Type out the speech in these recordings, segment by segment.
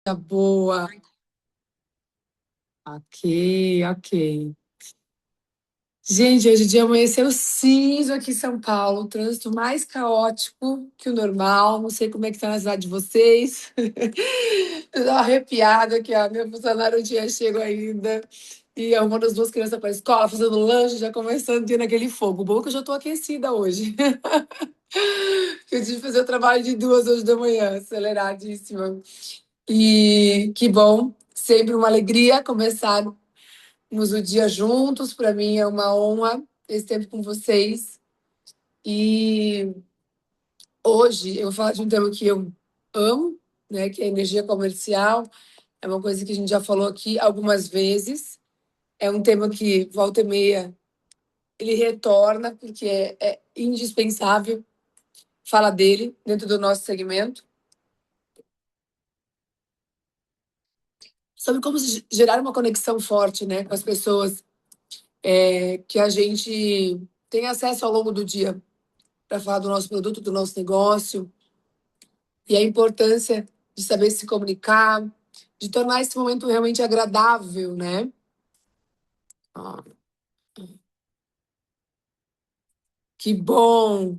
Tá boa. Ok, ok. Gente, hoje o dia amanheceu cinza aqui em São Paulo, o trânsito mais caótico que o normal. Não sei como é que tá na cidade de vocês. Eu tô arrepiada aqui, ó. Meu funcionário não tinha chego ainda. E arrumando as duas crianças para a escola, fazendo lanche, já começando a ter naquele fogo. Bom que eu já tô aquecida hoje. Eu tive que fazer o trabalho de duas hoje da manhã, aceleradíssima. E que bom, sempre uma alegria começar o dia juntos. Para mim é uma honra esse tempo com vocês. E hoje eu vou falar de um tema que eu amo, né, que é a energia comercial. É uma coisa que a gente já falou aqui algumas vezes. É um tema que volta e meia ele retorna porque é indispensável falar dele dentro do nosso segmento. Sobre como gerar uma conexão forte, né, com as pessoas que a gente tem acesso ao longo do dia para falar do nosso produto, do nosso negócio, e a importância de saber se comunicar, de tornar esse momento realmente agradável, né? Ah, que bom!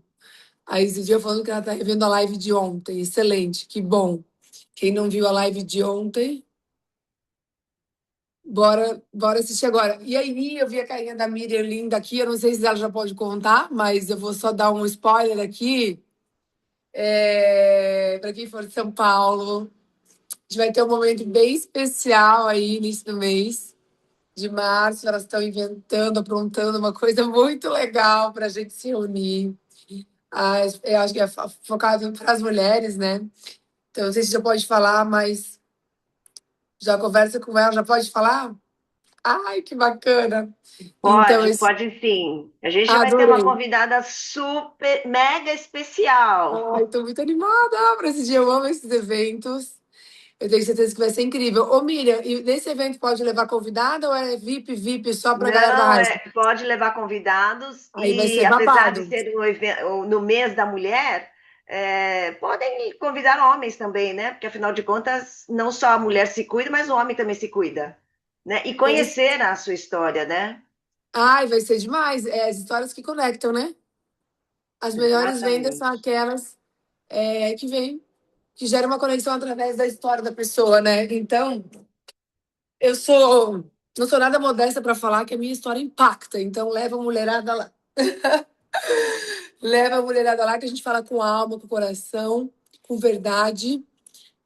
A Isidia falando que ela está revendo a live de ontem. Excelente, que bom. Quem não viu a live de ontem, bora assistir agora. E aí, eu vi a carinha da Miriam linda aqui. Eu não sei se ela já pode contar, mas eu vou só dar um spoiler aqui. Para quem for de São Paulo, a gente vai ter um momento bem especial aí, início do mês de março. Elas estão inventando, aprontando uma coisa muito legal para a gente se reunir. Eu acho que é focado para as mulheres, né? Então, não sei se já pode falar, mas já conversa com ela, já pode falar? Ai, que bacana! Então, Pode, pode sim. A gente vai ter uma adorei. convidada super, mega especial. Ai, estou muito animada para esse dia. Eu amo esses eventos. Eu tenho certeza que vai ser incrível. Ô, Miriam, e nesse evento pode levar convidada ou é VIP só para a galera da Não, Raiz? pode levar convidados Aí vai e ser apesar de babado. ser no mês da mulher, podem convidar homens também, né? Porque afinal de contas, não só a mulher se cuida, mas o homem também se cuida, né? E conhecer a sua história, né? Ai, vai ser demais. É as histórias que conectam, né? As melhores vendas são Exatamente. aquelas que vêm, que geram uma conexão através da história da pessoa, né? Então, eu sou, não sou nada modesta para falar que a minha história impacta. Então, leva a mulherada lá. Leva a mulherada lá que a gente fala com alma, com coração, com verdade,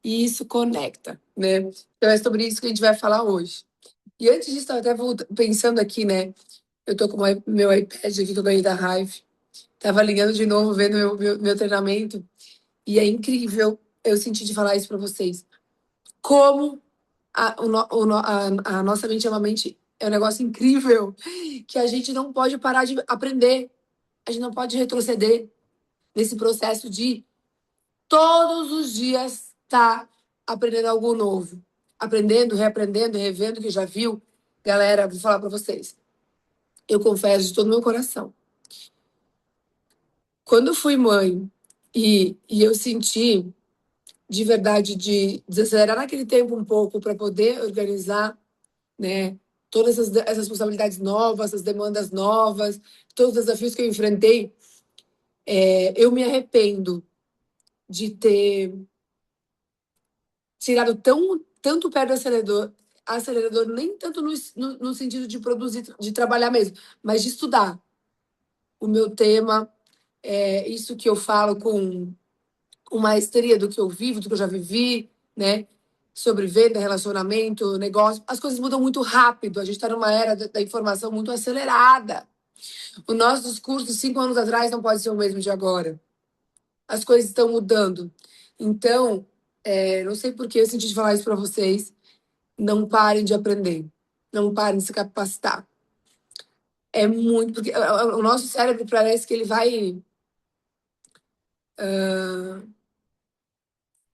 e isso conecta, né? Então, é sobre isso que a gente vai falar hoje. E antes disso, eu até vou pensando aqui, né? Eu tô com o meu iPad aqui que eu ganhei da Hive. Tava ligando de novo, vendo meu treinamento. E é incrível eu senti de falar isso para vocês. Como a nossa mente é uma mente, é um negócio incrível, que a gente não pode parar de aprender. A gente não pode retroceder nesse processo de todos os dias estar aprendendo algo novo. Aprendendo, reaprendendo, revendo o que já viu. Galera, vou falar para vocês. Eu confesso de todo o meu coração. Quando eu fui mãe e eu senti de verdade de desacelerar naquele tempo um pouco para poder organizar, né, todas essas responsabilidades novas, essas demandas novas, todos os desafios que eu enfrentei, eu me arrependo de ter tirado tanto o pé do acelerador nem tanto no sentido de produzir, de trabalhar mesmo, mas de estudar o meu tema, isso que eu falo com maestria do que eu vivo, do que eu já vivi, né? Sobre venda, relacionamento, negócio. As coisas mudam muito rápido. A gente está numa era da informação muito acelerada. O nosso discurso 5 anos atrás não pode ser o mesmo de agora. As coisas estão mudando. Então, não sei por que eu senti de falar isso para vocês. Não parem de aprender. Não parem de se capacitar. É muito. Porque o nosso cérebro parece que ele vai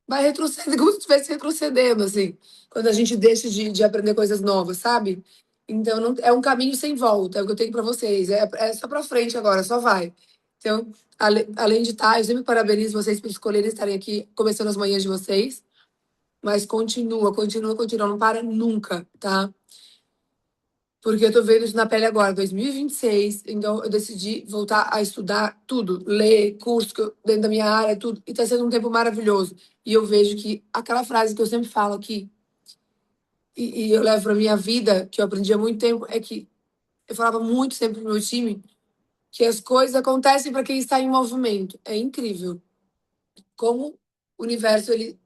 retroceder, como se estivesse retrocedendo, assim, quando a gente deixa de aprender coisas novas, sabe? Então, não, é um caminho sem volta, é o que eu tenho para vocês. É só para frente agora, só vai. Então, além de estar, eu sempre parabenizo vocês por escolherem estarem aqui, começando as manhãs de vocês. mas continua, continua, continua, não para nunca, tá? Porque eu tô vendo isso na pele agora, 2026, então eu decidi voltar a estudar tudo, ler, curso dentro da minha área, tudo, e tá sendo um tempo maravilhoso. E eu vejo que aquela frase que eu sempre falo aqui, e eu levo pra minha vida, que eu aprendi há muito tempo, é que eu falava muito sempre pro meu time que as coisas acontecem para quem está em movimento. É incrível como o universo, ele,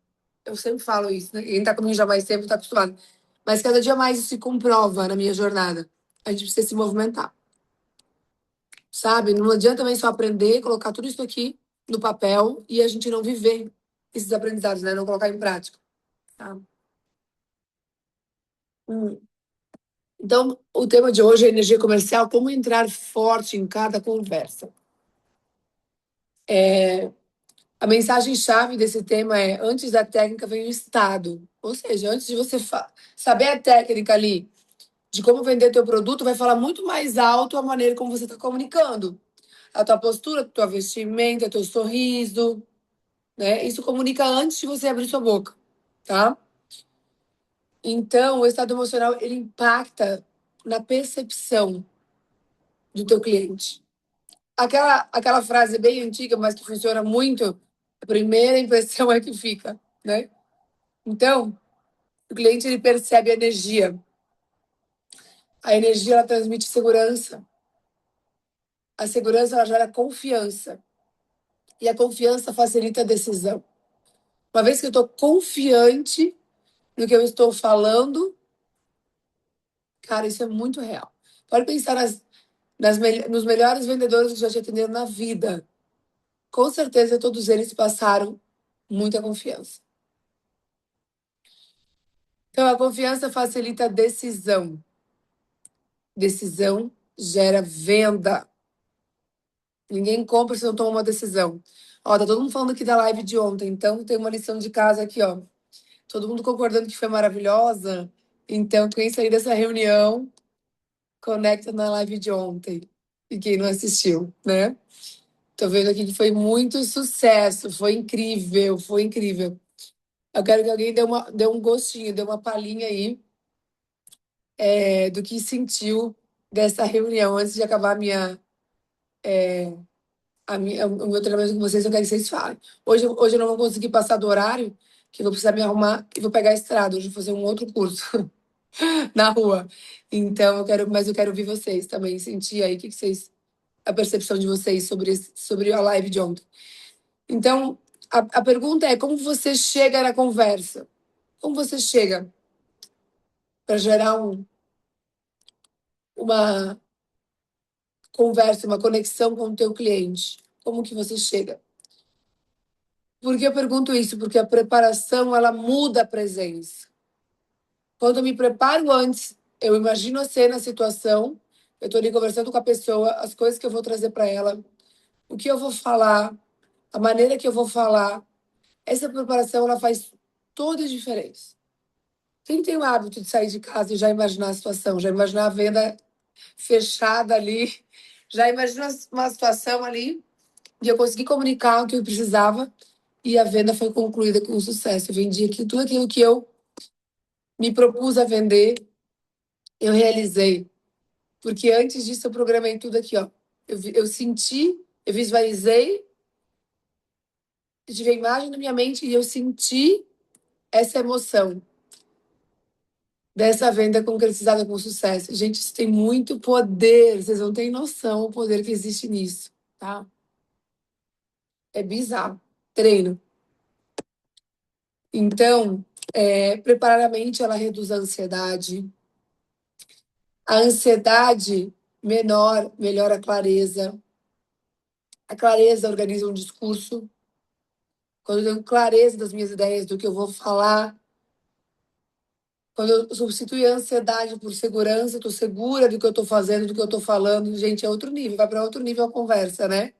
eu sempre falo isso, né? Quem tá comigo já há mais tempo tá acostumado. Mas cada dia mais isso se comprova na minha jornada. A gente precisa se movimentar, sabe? Não adianta também só aprender, colocar tudo isso aqui no papel e a gente não viver esses aprendizados, né? Não colocar em prática, tá? Hum. Então, o tema de hoje é energia comercial, como entrar forte em cada conversa. A mensagem-chave desse tema é: antes da técnica vem o estado. Ou seja, antes de você saber a técnica ali de como vender teu produto, vai falar muito mais alto a maneira como você está comunicando. A tua postura, a tua vestimenta, teu sorriso, né? Isso comunica antes de você abrir sua boca, tá? Então, o estado emocional, ele impacta na percepção do teu cliente. Aquela frase bem antiga, mas que funciona muito, a primeira impressão é que fica, né? Então, o cliente, ele percebe a energia. A energia, ela transmite segurança. A segurança, ela gera confiança. E a confiança facilita a decisão. Uma vez que eu estou confiante no que eu estou falando, cara, isso é muito real. Pode pensar nos melhores vendedores que já te atenderam na vida. Com certeza, todos eles passaram muita confiança. Então, a confiança facilita a decisão. Decisão gera venda. Ninguém compra se não toma uma decisão. Ó, tá todo mundo falando aqui da live de ontem, então tem uma lição de casa aqui, ó. Todo mundo concordando que foi maravilhosa. Então, quem sair dessa reunião, conecta na live de ontem. E quem não assistiu, né? Tô vendo aqui que foi muito sucesso, foi incrível, foi incrível. Eu quero que alguém dê um gostinho, dê uma palhinha aí do que sentiu dessa reunião. Antes de acabar o meu treinamento com vocês, eu quero que vocês falem. Hoje eu não vou conseguir passar do horário, que eu vou precisar me arrumar e vou pegar a estrada. Hoje eu vou fazer um outro curso na rua. Então, mas eu quero ouvir vocês também, sentir aí a percepção de vocês sobre a live de ontem. Então, a pergunta é: como você chega na conversa? Como você chega para gerar uma conversa, uma conexão com o teu cliente? Como que você chega? Por que eu pergunto isso? Porque a preparação, ela muda a presença. Quando eu me preparo antes, eu imagino a cena, a situação, eu estou ali conversando com a pessoa, as coisas que eu vou trazer para ela, o que eu vou falar, a maneira que eu vou falar. Essa preparação, ela faz toda a diferença. Quem tem o hábito de sair de casa e já imaginar a situação, já imaginar a venda fechada ali, já imagina uma situação ali e eu consegui comunicar o que eu precisava e a venda foi concluída com sucesso. Eu vendi aqui tudo aquilo que eu me propus a vender, eu realizei. Porque antes disso eu programei tudo aqui, ó. Eu senti, eu visualizei, eu tive a imagem na minha mente e eu senti essa emoção dessa venda concretizada com sucesso. Gente, isso tem muito poder. Vocês não têm noção o poder que existe nisso, tá? É bizarro. Treino. Então, preparar a mente, ela reduz a ansiedade. A ansiedade menor, melhora a clareza. A clareza organiza um discurso. Quando eu tenho clareza das minhas ideias, do que eu vou falar, quando eu substituo a ansiedade por segurança, estou segura do que eu estou fazendo, do que eu estou falando, gente, é outro nível, vai para outro nível a conversa, né?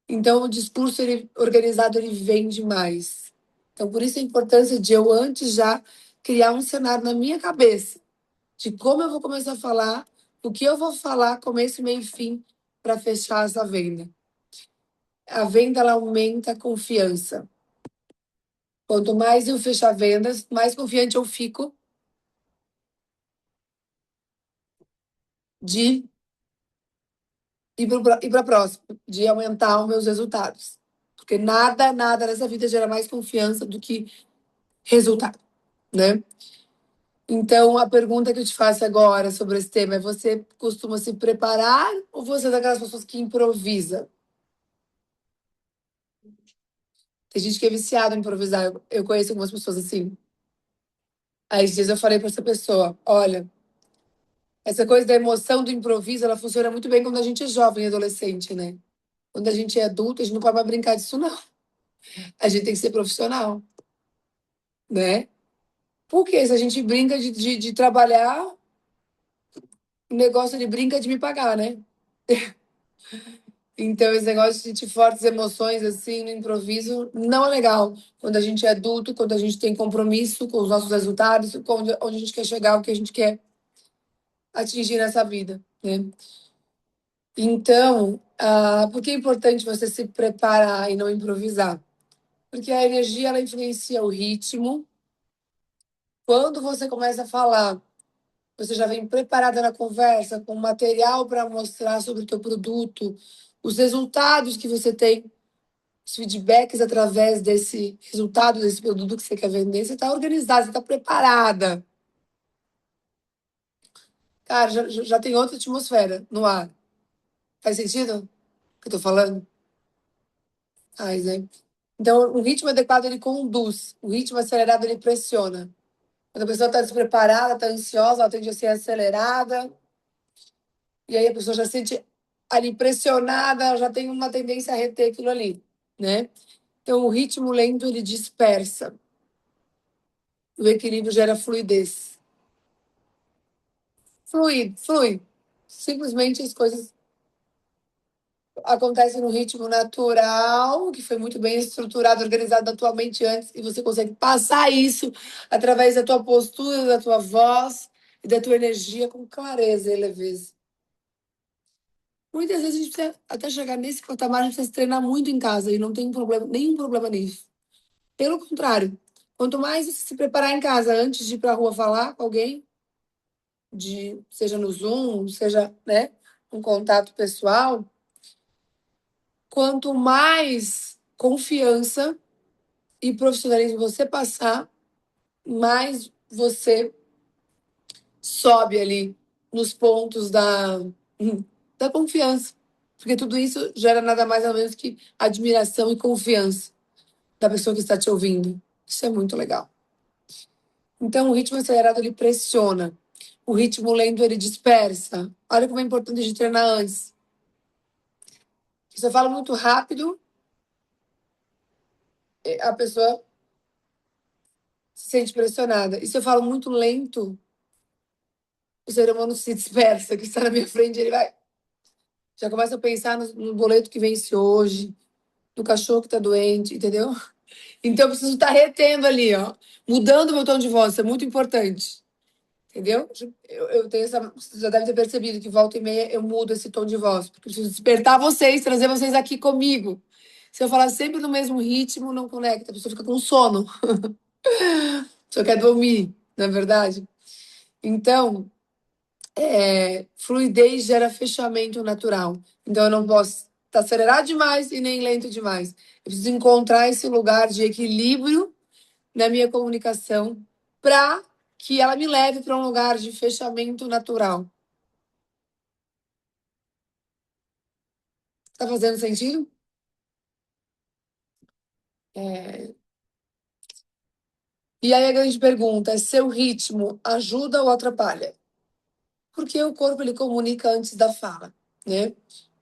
Então, o discurso organizado, ele vende mais. Então, por isso a importância de eu antes já criar um cenário na minha cabeça de como eu vou começar a falar, o que eu vou falar, começo, meio e fim, para fechar essa venda. A venda, ela aumenta a confiança. Quanto mais eu fechar vendas, mais confiante eu fico de ir para a próxima, de aumentar os meus resultados. Porque nada, nada nessa vida gera mais confiança do que resultado, né? Então, a pergunta que eu te faço agora sobre esse tema é: você costuma se preparar ou você é daquelas pessoas que improvisa? Tem gente que é viciada em improvisar. Eu conheço algumas pessoas assim. Aí, esses dias eu falei para essa pessoa: olha, essa coisa da emoção do improviso, ela funciona muito bem quando a gente é jovem e adolescente, né? Quando a gente é adulto, a gente não pode mais brincar disso, não. A gente tem que ser profissional, né? Porque se a gente brinca de trabalhar, o negócio ele brinca de me pagar, né? Então, esse negócio de sentir fortes emoções assim no improviso não é legal. Quando a gente é adulto, quando a gente tem compromisso com os nossos resultados, onde a gente quer chegar, o que a gente quer atingir nessa vida, né? Então, por que é importante você se preparar e não improvisar? Porque a energia ela influencia o ritmo. Quando você começa a falar, você já vem preparada na conversa, com material para mostrar sobre o teu produto, os resultados que você tem, os feedbacks através desse resultado, desse produto que você quer vender, você está organizada, você está preparada. Cara, já tem outra atmosfera no ar. Faz sentido o que eu tô falando? Faz, né? Então, o ritmo adequado, ele conduz. O ritmo acelerado, ele pressiona. Quando a pessoa está despreparada, está ansiosa, ela tende a ser acelerada. E aí a pessoa já se sente ali pressionada, ela já tem uma tendência a reter aquilo ali, né? Então, o ritmo lento, ele dispersa. O equilíbrio gera fluidez. Flui. Simplesmente as coisas acontecem no ritmo natural, que foi muito bem estruturado, organizado atualmente antes, e você consegue passar isso através da tua postura, da tua voz e da tua energia com clareza e leveza. Muitas vezes a gente precisa, até chegar nesse patamar, a gente precisa treinar muito em casa e não tem problema, nenhum problema nisso. Pelo contrário, quanto mais você se preparar em casa antes de ir para a rua falar com alguém, seja no Zoom, seja, né, um contato pessoal, quanto mais confiança e profissionalismo você passar, mais você sobe ali nos pontos da confiança. Porque tudo isso gera nada mais ou menos que admiração e confiança da pessoa que está te ouvindo. Isso é muito legal. Então, o ritmo acelerado ele pressiona. O ritmo lento ele dispersa. Olha como é importante a gente treinar antes. Se eu falo muito rápido, a pessoa se sente pressionada. E se eu falo muito lento, o ser humano se dispersa, que está na minha frente, ele vai. Já começa a pensar no boleto que vence hoje, no cachorro que está doente, entendeu? Então eu preciso estar retendo ali, ó. Mudando o meu tom de voz, isso é muito importante. Entendeu? Eu tenho essa. Você já deve ter percebido que volta e meia eu mudo esse tom de voz, porque eu preciso despertar vocês, trazer vocês aqui comigo. Se eu falar sempre no mesmo ritmo, não conecta, a pessoa fica com sono, só quer dormir, não é verdade? Então, fluidez gera fechamento natural. Então, eu não posso estar acelerado demais e nem lento demais. Eu preciso encontrar esse lugar de equilíbrio na minha comunicação para que ela me leve para um lugar de fechamento natural. Está fazendo sentido? É... E aí a grande pergunta é: seu ritmo ajuda ou atrapalha? Porque o corpo ele comunica antes da fala, né?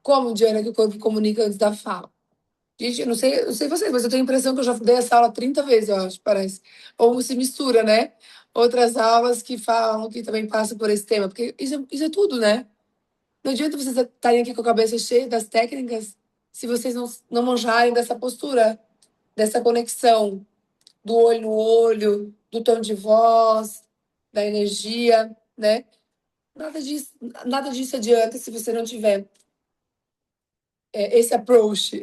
Como, Diana, que o corpo comunica antes da fala? Gente, eu não sei vocês, mas eu tenho a impressão que eu já dei essa aula 30 vezes, eu acho, parece. Ou se mistura, né? Outras aulas que falam, que também passam por esse tema, porque isso é tudo, né? Não adianta vocês estarem aqui com a cabeça cheia das técnicas se vocês não manjarem dessa postura, dessa conexão do olho no olho, do tom de voz, da energia, né? Nada disso adianta se você não tiver esse approach.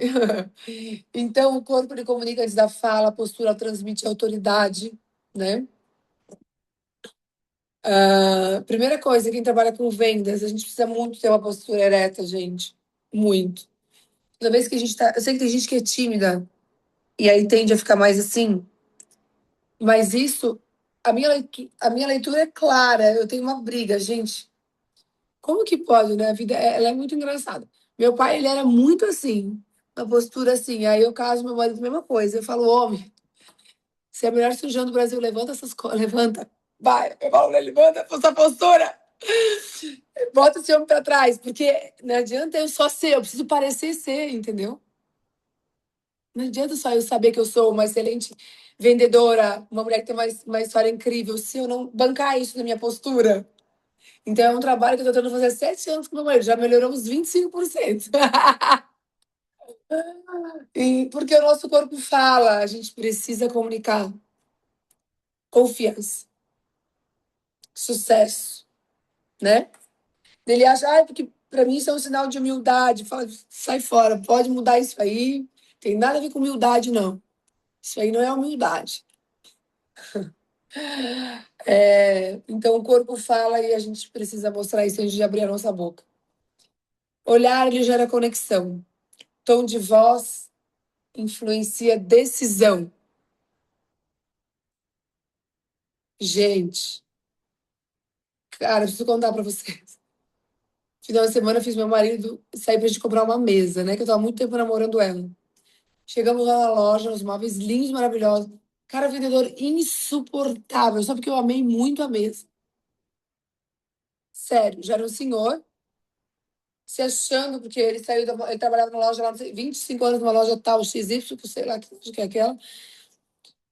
Então, o corpo ele comunica antes da fala, a postura transmite autoridade, né? Primeira coisa, quem trabalha com vendas, a gente precisa muito ter uma postura ereta, gente. Muito. Toda vez que a gente tá. Eu sei que tem gente que é tímida e aí tende a ficar mais assim, mas isso. A minha leitura é clara. Eu tenho uma briga, gente. Como que pode, né? A vida ela é muito engraçada. Meu pai, ele era muito assim, uma postura assim. Aí eu caso meu marido, a mesma coisa. Eu falo, homem, você é a melhor cirurgião do Brasil, levanta essas coisas, levanta. Vai. Eu falo, né, levanta essa postura. Bota esse homem pra trás, porque não adianta eu só ser, eu preciso parecer ser, entendeu? Não adianta só eu saber que eu sou uma excelente vendedora, uma mulher que tem uma história incrível, se eu não bancar isso na minha postura. Então é um trabalho que eu tô tentando fazer há 7 anos com meu marido, já melhorou uns 25%. E porque o nosso corpo fala, a gente precisa comunicar confiança, sucesso, né? Ele acha, porque para mim isso é um sinal de humildade. Fala, sai fora, pode mudar isso aí. Tem nada a ver com humildade, não. Isso aí não é humildade. Então o corpo fala e a gente precisa mostrar isso antes de abrir a nossa boca. Olhar, ele gera conexão. Tom de voz influencia decisão. Gente, cara, eu preciso contar para vocês. Final de semana eu fiz meu marido sair pra gente comprar uma mesa, né? Que eu tava há muito tempo namorando ela. Chegamos lá na loja, os móveis lindos, maravilhosos. Cara, vendedor insuportável, só porque eu amei muito a mesa. Sério, já era um senhor se achando, porque ele saiu ele trabalhava numa loja lá, não sei, 25 anos numa loja tal, XY, que sei lá que loja que é aquela.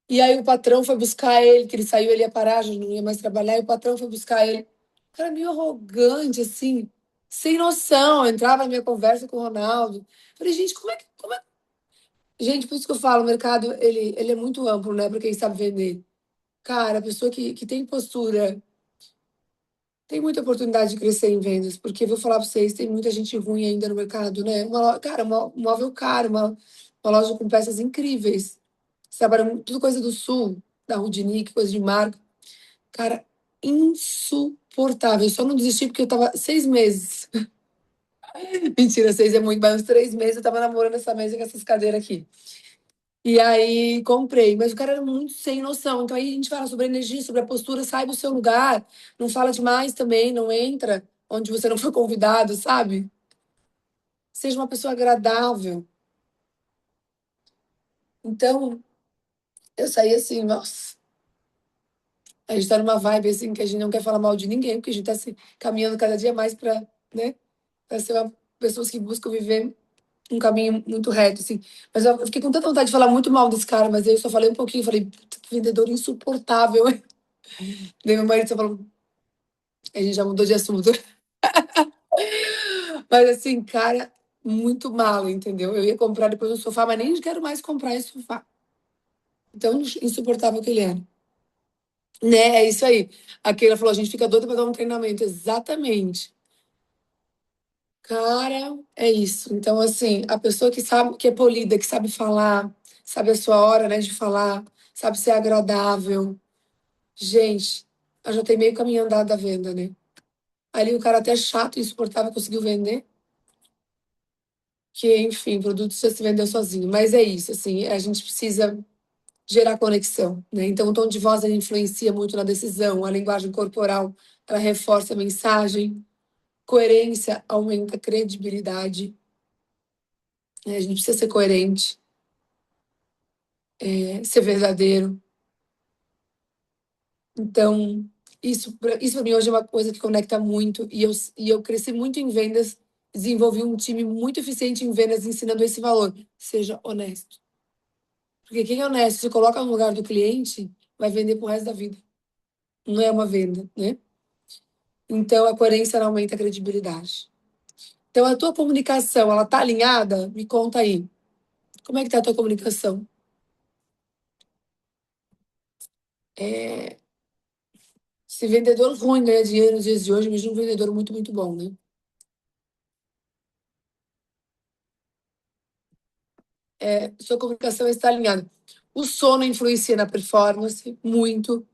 E aí o patrão foi buscar ele, que ele saiu, ele ia parar, já não ia mais trabalhar, e o patrão foi buscar ele. O cara meio arrogante, assim, sem noção, entrava na minha conversa com o Ronaldo. Falei, gente, como é. Gente, por isso que eu falo, o mercado, ele é muito amplo, né, para quem sabe vender. Cara, a pessoa que tem postura, tem muita oportunidade de crescer em vendas, porque vou falar para vocês, tem muita gente ruim ainda no mercado, né? Cara, um móvel caro, uma loja com peças incríveis. Você trabalha tudo coisa do sul, da Rudinick, coisa de marca. Cara, insuportável. Eu só não desisti porque eu tava 6 meses. Mentira, 6 é muito, mas uns 3 meses eu tava namorando essa mesa com essas cadeiras aqui. E aí comprei, mas o cara era muito sem noção. Então aí a gente fala sobre energia, sobre a postura, sai do seu lugar, não fala demais também, não entra onde você não foi convidado, sabe? Seja uma pessoa agradável. Então, eu saí assim, nossa, a gente tá numa vibe assim que a gente não quer falar mal de ninguém, porque a gente tá se caminhando cada dia mais para, né, para ser pessoas que buscam viver um caminho muito reto, assim. Mas eu fiquei com tanta vontade de falar muito mal desse cara, mas eu só falei um pouquinho, falei, "Puta, que vendedor insuportável." Daí meu marido só falou, a gente já mudou de assunto. Mas assim, cara, muito mal, entendeu? Eu ia comprar depois um sofá, mas nem quero mais comprar esse sofá. Tão insuportável que ele era. Né, é isso aí. A Keila falou, a gente fica doida pra dar um treinamento. Exatamente. Cara, é isso. Então, assim, a pessoa que sabe, que é polida, que sabe falar, sabe a sua hora, né, de falar, sabe ser agradável. Gente, eu já tenho meio caminho andado da venda, né? Ali o cara até chato e insuportável conseguiu vender. Que, enfim, o produto já se vendeu sozinho. Mas é isso, assim, a gente precisa gerar conexão, né? Então, o tom de voz ele influencia muito na decisão, a linguagem corporal, ela reforça a mensagem, coerência aumenta a credibilidade, né? A gente precisa ser coerente, ser verdadeiro. Então, isso para mim hoje é uma coisa que conecta muito, e eu cresci muito em vendas, desenvolvi um time muito eficiente em vendas, ensinando esse valor. Seja honesto. Porque quem é honesto, se coloca no lugar do cliente, vai vender pro resto da vida. Não é uma venda, né? Então, a coerência ela aumenta a credibilidade. Então, a tua comunicação, ela tá alinhada? Me conta aí. Como é que tá a tua comunicação? É, se vendedor ruim ganha dinheiro nos dias de hoje, imagina um vendedor muito, muito bom, né? sua comunicação está alinhada. O sono influencia na performance, muito.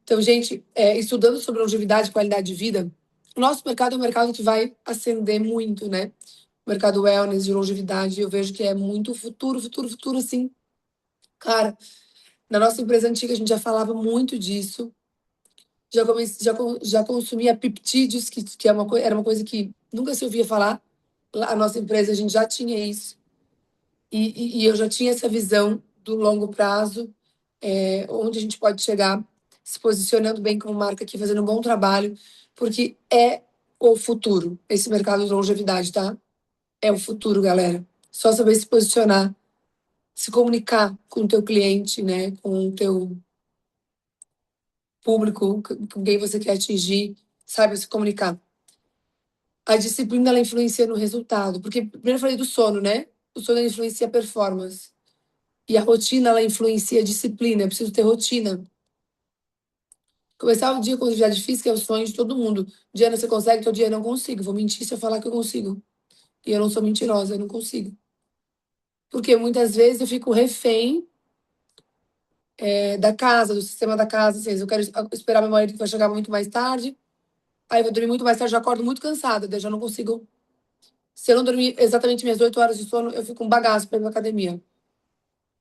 Então, gente, estudando sobre longevidade e qualidade de vida, o nosso mercado é um mercado que vai ascender muito, né? O mercado wellness de longevidade, eu vejo que é muito futuro, futuro, futuro, assim. Cara, na nossa empresa antiga a gente já falava muito disso. Já consumia peptídeos, que era uma coisa que nunca se ouvia falar. Lá, a nossa empresa, a gente já tinha isso. E eu já tinha essa visão do longo prazo, onde a gente pode chegar se posicionando bem como marca aqui, fazendo um bom trabalho, porque é o futuro, esse mercado de longevidade, tá? É o futuro, galera. Só saber se posicionar, se comunicar com o teu cliente, né? Com o teu público, com quem você quer atingir, sabe se comunicar. A disciplina, ela influencia no resultado, porque primeiro eu falei do sono, né? O sono influencia a performance. E a rotina, ela influencia a disciplina. Eu preciso ter rotina. Começar o dia com atividade física é o sonho de todo mundo. Um dia você consegue, outro dia não consigo. Vou mentir se eu falar que eu consigo. E eu não sou mentirosa, eu não consigo. Porque muitas vezes eu fico refém da casa, do sistema da casa. Assim, eu quero esperar meu marido que vai chegar muito mais tarde. Aí eu vou dormir muito mais tarde, já acordo muito cansada. Daí eu já não consigo. Se eu não dormir exatamente minhas 8 horas de sono, eu fico um bagaço para ir pra academia.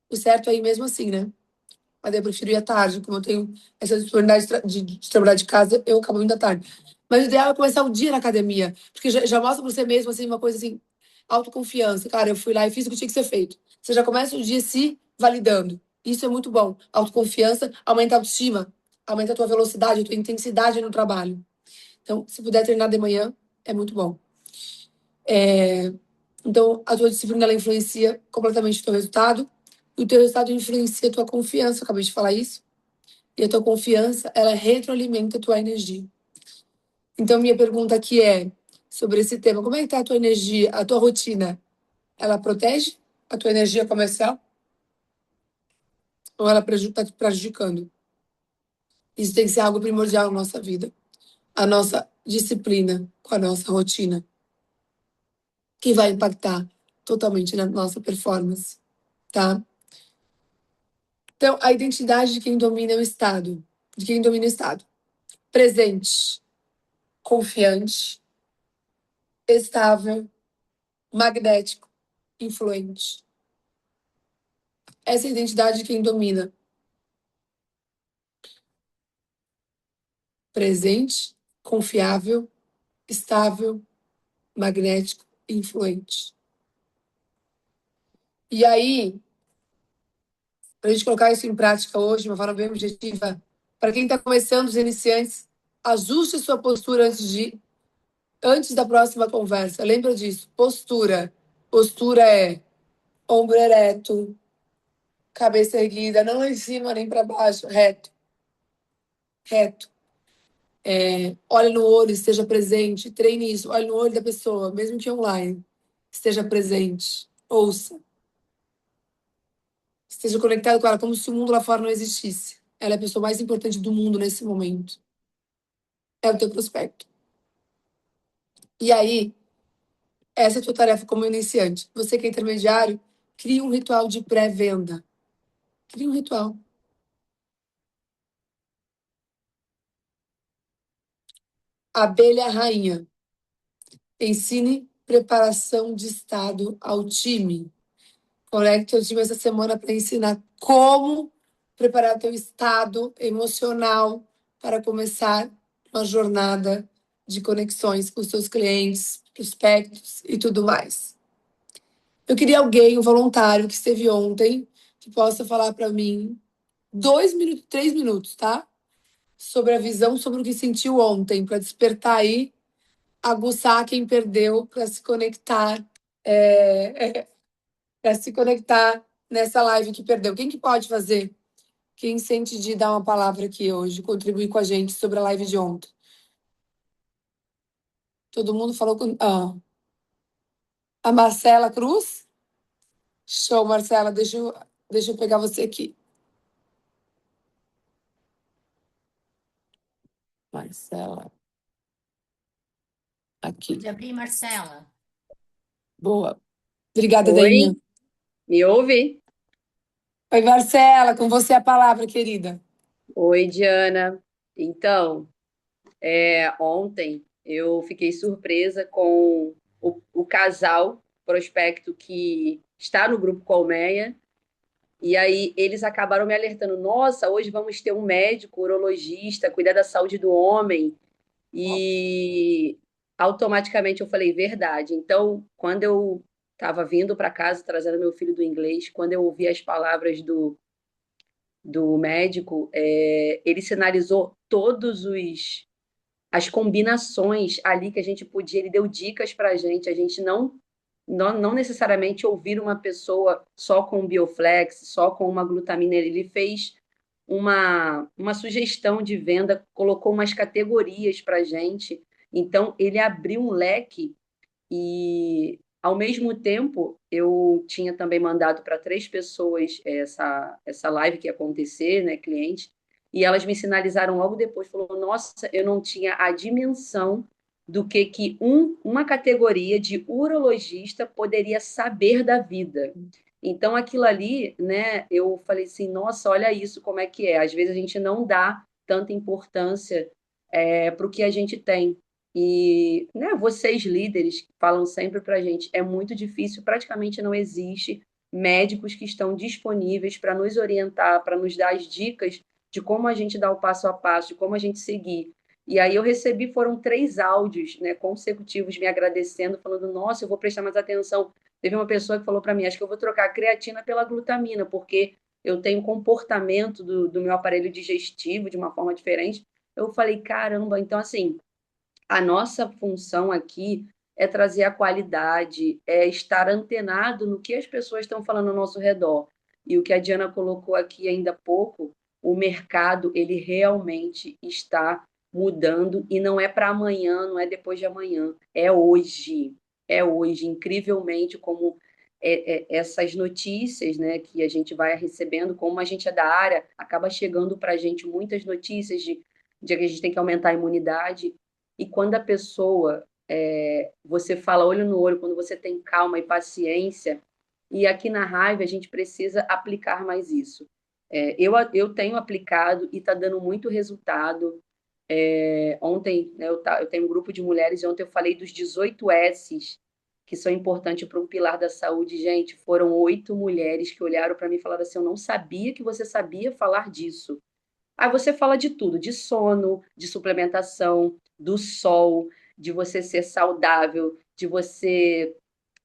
O certo é ir mesmo assim, né? Mas daí eu prefiro ir à tarde, como eu tenho essa disponibilidade de trabalhar de casa, eu acabo indo à tarde. Mas o ideal é começar o dia na academia, porque já mostra pra você mesmo, assim, uma coisa assim, autoconfiança. Cara, eu fui lá e fiz o que tinha que ser feito. Você já começa o dia se validando. Isso é muito bom. Autoconfiança aumenta a autoestima, aumenta a tua velocidade, a tua intensidade no trabalho. Então, se puder treinar de manhã, é muito bom. Então, a tua disciplina, ela influencia completamente o teu resultado, e o teu resultado influencia a tua confiança, eu acabei de falar isso. E a tua confiança, ela retroalimenta a tua energia. Então, minha pergunta aqui é sobre esse tema. Como é que tá a tua energia, a tua rotina? Ela protege a tua energia comercial ou ela está te prejudicando? Isso tem que ser algo primordial na nossa vida. A nossa disciplina com a nossa rotina, que vai impactar totalmente na nossa performance, tá? Então, a identidade de quem domina o Estado. De quem domina o Estado. Presente, confiante, estável, magnético, influente. Essa é a identidade de quem domina. Presente, confiável, estável, magnético, influente. E aí, para a gente colocar isso em prática hoje, de uma forma bem objetiva, para quem está começando, os iniciantes, ajuste sua postura antes da próxima conversa. Lembra disso? Postura. Postura é ombro ereto, cabeça erguida, não lá em cima nem para baixo, reto, reto. Olhe no olho, esteja presente, treine isso. Olhe no olho da pessoa, mesmo que online. Esteja presente, ouça. Esteja conectado com ela, como se o mundo lá fora não existisse. Ela é a pessoa mais importante do mundo nesse momento. É o teu prospecto. E aí, essa é a tua tarefa como iniciante. Você que é intermediário, crie um ritual de pré-venda. Crie um ritual. Abelha rainha. Ensine preparação de estado ao time. Conecte o time essa semana para ensinar como preparar teu estado emocional para começar uma jornada de conexões com os seus clientes, prospectos e tudo mais. Eu queria alguém, um voluntário que esteve ontem, que possa falar para mim 2 minutos, 3 minutos, tá? Sobre a visão, sobre o que sentiu ontem, para despertar aí, aguçar quem perdeu, para se conectar para se conectar nessa live que perdeu. Quem que pode fazer? Quem sente de dar uma palavra aqui hoje, contribuir com a gente sobre a live de ontem? Todo mundo falou com. A Marcela Cruz? Show, Marcela. Deixa eu pegar você aqui. Marcela. Aqui. Pode abrir, Marcela. Boa. Obrigada, Oi, Dainha. Me ouve? Oi, Marcela, com você a palavra, querida. Oi, Diana. Então, ontem eu fiquei surpresa com o casal prospecto que está no Grupo Colmeia, e aí eles acabaram me alertando: nossa, hoje vamos ter um médico, urologista, cuidar da saúde do homem, e automaticamente eu falei, verdade. Então, quando eu estava vindo para casa, trazendo meu filho do inglês, quando eu ouvi as palavras do médico, ele sinalizou todos os as combinações ali que a gente podia, ele deu dicas para a gente não necessariamente ouvir uma pessoa só com Bioflex, só com uma glutamina, ele fez uma sugestão de venda, colocou umas categorias para a gente, então ele abriu um leque e, ao mesmo tempo, eu tinha também mandado para 3 pessoas essa live que ia acontecer, né, cliente, e elas me sinalizaram logo depois, falou, nossa, eu não tinha a dimensão do que uma categoria de urologista poderia saber da vida. Então, aquilo ali, né, eu falei assim, nossa, olha isso, como é que é. Às vezes a gente não dá tanta importância para o que a gente tem. E, né, vocês líderes falam sempre para a gente, é muito difícil, praticamente não existe médicos que estão disponíveis para nos orientar, para nos dar as dicas de como a gente dá o passo a passo, de como a gente seguir. E aí eu recebi, foram 3 áudios, né, consecutivos me agradecendo, falando, nossa, eu vou prestar mais atenção. Teve uma pessoa que falou para mim, acho que eu vou trocar a creatina pela glutamina, porque eu tenho um comportamento do meu aparelho digestivo de uma forma diferente. Eu falei, caramba, então assim, a nossa função aqui é trazer a qualidade, é estar antenado no que as pessoas estão falando ao nosso redor. E o que a Diana colocou aqui ainda há pouco, o mercado, ele realmente está mudando e não é para amanhã, não é depois de amanhã, é hoje. É hoje, incrivelmente, como essas notícias, né, que a gente vai recebendo, como a gente é da área, acaba chegando para a gente muitas notícias de que a gente tem que aumentar a imunidade, e quando a pessoa, você fala olho no olho, quando você tem calma e paciência, e aqui na Raiva a gente precisa aplicar mais isso. Eu tenho aplicado e está dando muito resultado. Ontem, né, eu tenho um grupo de mulheres e ontem eu falei dos 18 S's que são importantes para um pilar da saúde. Gente, foram 8 mulheres que olharam para mim e falaram assim: eu não sabia que você sabia falar disso. Aí você fala de tudo, de sono, de suplementação, do sol, de você ser saudável, de você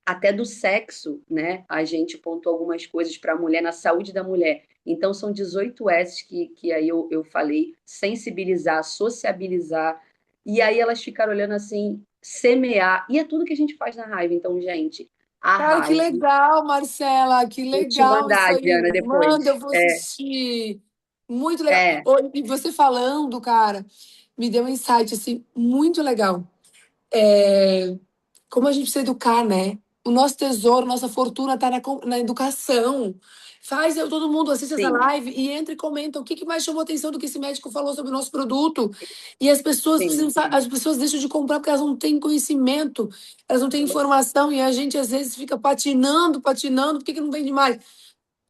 até do sexo, né? A gente pontuou algumas coisas para a mulher, na saúde da mulher. Então, são 18 S's que aí eu falei, sensibilizar, sociabilizar. E aí elas ficaram olhando assim, semear. E é tudo que a gente faz na raiva. Então, gente, a Cara, que raiva. legal, Marcela, que Vou te legal isso mandar, aí. Diana, Manda, depois. eu vou assistir. Muito legal. É, Oi, e você falando, cara, me deu um insight assim muito legal. É, como a gente precisa educar, né? O nosso tesouro, nossa fortuna está na educação. Todo mundo assiste essa sim, live e entra e comenta o que, que mais chamou atenção do que esse médico falou sobre o nosso produto. E as pessoas precisam, sim, as pessoas deixam de comprar porque elas não têm conhecimento, elas não têm informação e a gente às vezes fica patinando, patinando, por que, que não vende mais?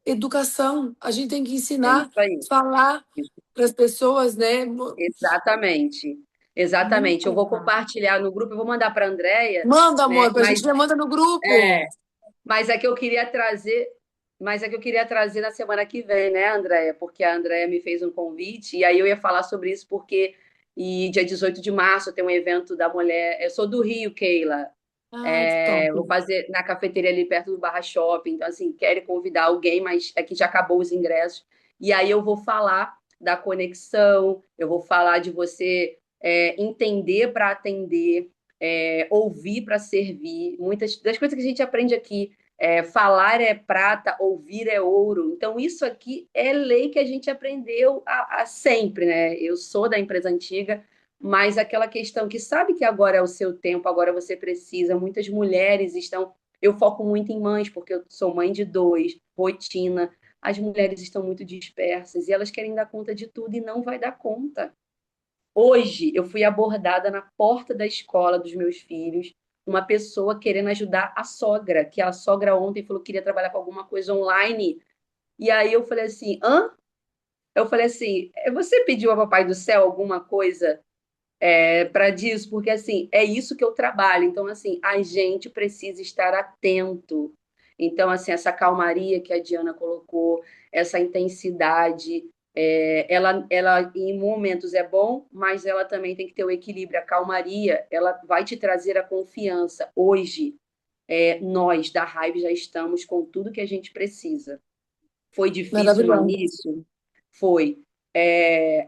Educação, a gente tem que é ensinar, isso aí. falar para as pessoas, né? Exatamente. Exatamente. Muito Eu vou legal. compartilhar no grupo, eu vou mandar para a Andrea, Manda, né? amor, pra gente manda no grupo. Mas é que eu queria trazer, mas é que eu queria trazer na semana que vem, né, Andréia? Porque a Andréia me fez um convite e aí eu ia falar sobre isso porque dia 18 de março tem um evento da mulher. Eu sou do Rio, Keila. Ai, que top. Vou fazer na cafeteria ali perto do Barra Shopping. Então, assim, quero convidar alguém, mas é que já acabou os ingressos. E aí eu vou falar da conexão, eu vou falar de você entender para atender, ouvir para servir. Muitas das coisas que a gente aprende aqui, falar é prata, ouvir é ouro. Então, isso aqui é lei que a gente aprendeu a sempre, né? Eu sou da empresa antiga, mas aquela questão que sabe que agora é o seu tempo, agora você precisa. Muitas mulheres estão. Eu foco muito em mães, porque eu sou mãe de 2, rotina. As mulheres estão muito dispersas e elas querem dar conta de tudo e não vai dar conta. Hoje eu fui abordada na porta da escola dos meus filhos uma pessoa querendo ajudar a sogra, que a sogra ontem falou que queria trabalhar com alguma coisa online. E aí eu falei assim, hã? Eu falei assim, você pediu ao Papai do Céu alguma coisa para disso? Porque assim, é isso que eu trabalho. Então, assim, a gente precisa estar atento. Então, assim, essa calmaria que a Diana colocou, essa intensidade, ela em momentos é bom, mas ela também tem que ter o equilíbrio. A calmaria, ela vai te trazer a confiança. Hoje, nós da Raiva já estamos com tudo que a gente precisa. Foi difícil no Maravilhoso. início? Foi.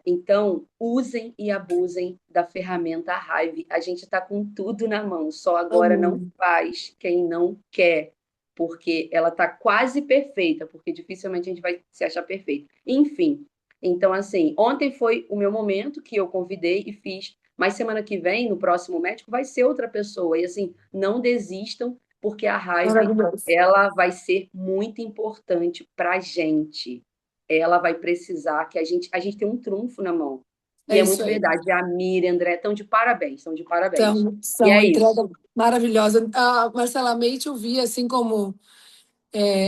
Então, usem e abusem da ferramenta Hive. A gente está com tudo na mão, só agora não Amo. faz quem não quer, porque ela está quase perfeita, porque dificilmente a gente vai se achar perfeito. Enfim, então, assim, ontem foi o meu momento que eu convidei e fiz, mas semana que vem, no próximo médico, vai ser outra pessoa. E, assim, não desistam, porque a Hive Maravilhoso. ela vai ser muito importante para a gente. Ela vai precisar que a gente tem um trunfo na mão. E É é isso muito aí. verdade. A Miriam, André, estão de parabéns, estão de parabéns. Então, E são é entrega isso. maravilhosa. A Marcela Leite eu vi, assim como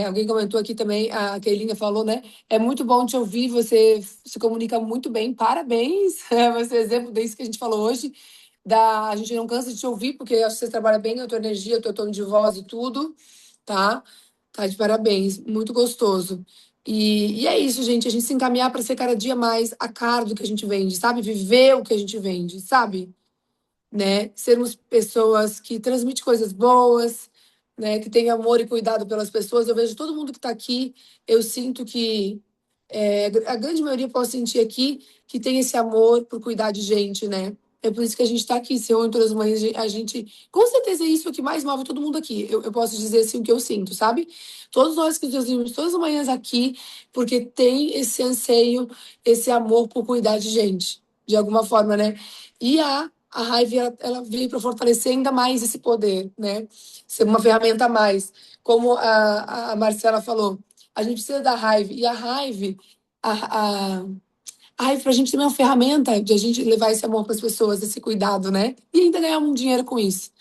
alguém comentou aqui também, a Keilinha falou, né? É muito bom te ouvir, você se comunica muito bem, parabéns. Você é exemplo disso que a gente falou hoje. A gente não cansa de te ouvir, porque eu acho que você trabalha bem a tua energia, o teu tom de voz e tudo, tá? Tá de parabéns, muito gostoso. E é isso, gente, a gente se encaminhar para ser cada dia mais a cara do que a gente vende, sabe? Viver o que a gente vende, sabe? Né? Sermos pessoas que transmitem coisas boas, né? Que tem amor e cuidado pelas pessoas. Eu vejo todo mundo que está aqui, eu sinto que a grande maioria posso sentir aqui que tem esse amor por cuidar de gente, né? É por isso que a gente está aqui, se reúne todas as manhãs, a gente. Com certeza é isso que mais move todo mundo aqui. Eu posso dizer assim o que eu sinto, sabe? Todos nós que nos reunimos todas as manhãs aqui, porque tem esse anseio, esse amor por cuidar de gente, de alguma forma, né? E a raiva, ela veio para fortalecer ainda mais esse poder, né? Ser uma ferramenta a mais. Como a Marcela falou, a gente precisa da raiva. E a, a, a raiva para a gente também é uma ferramenta de a gente levar esse amor para as pessoas, esse cuidado, né? E ainda ganhar um dinheiro com isso.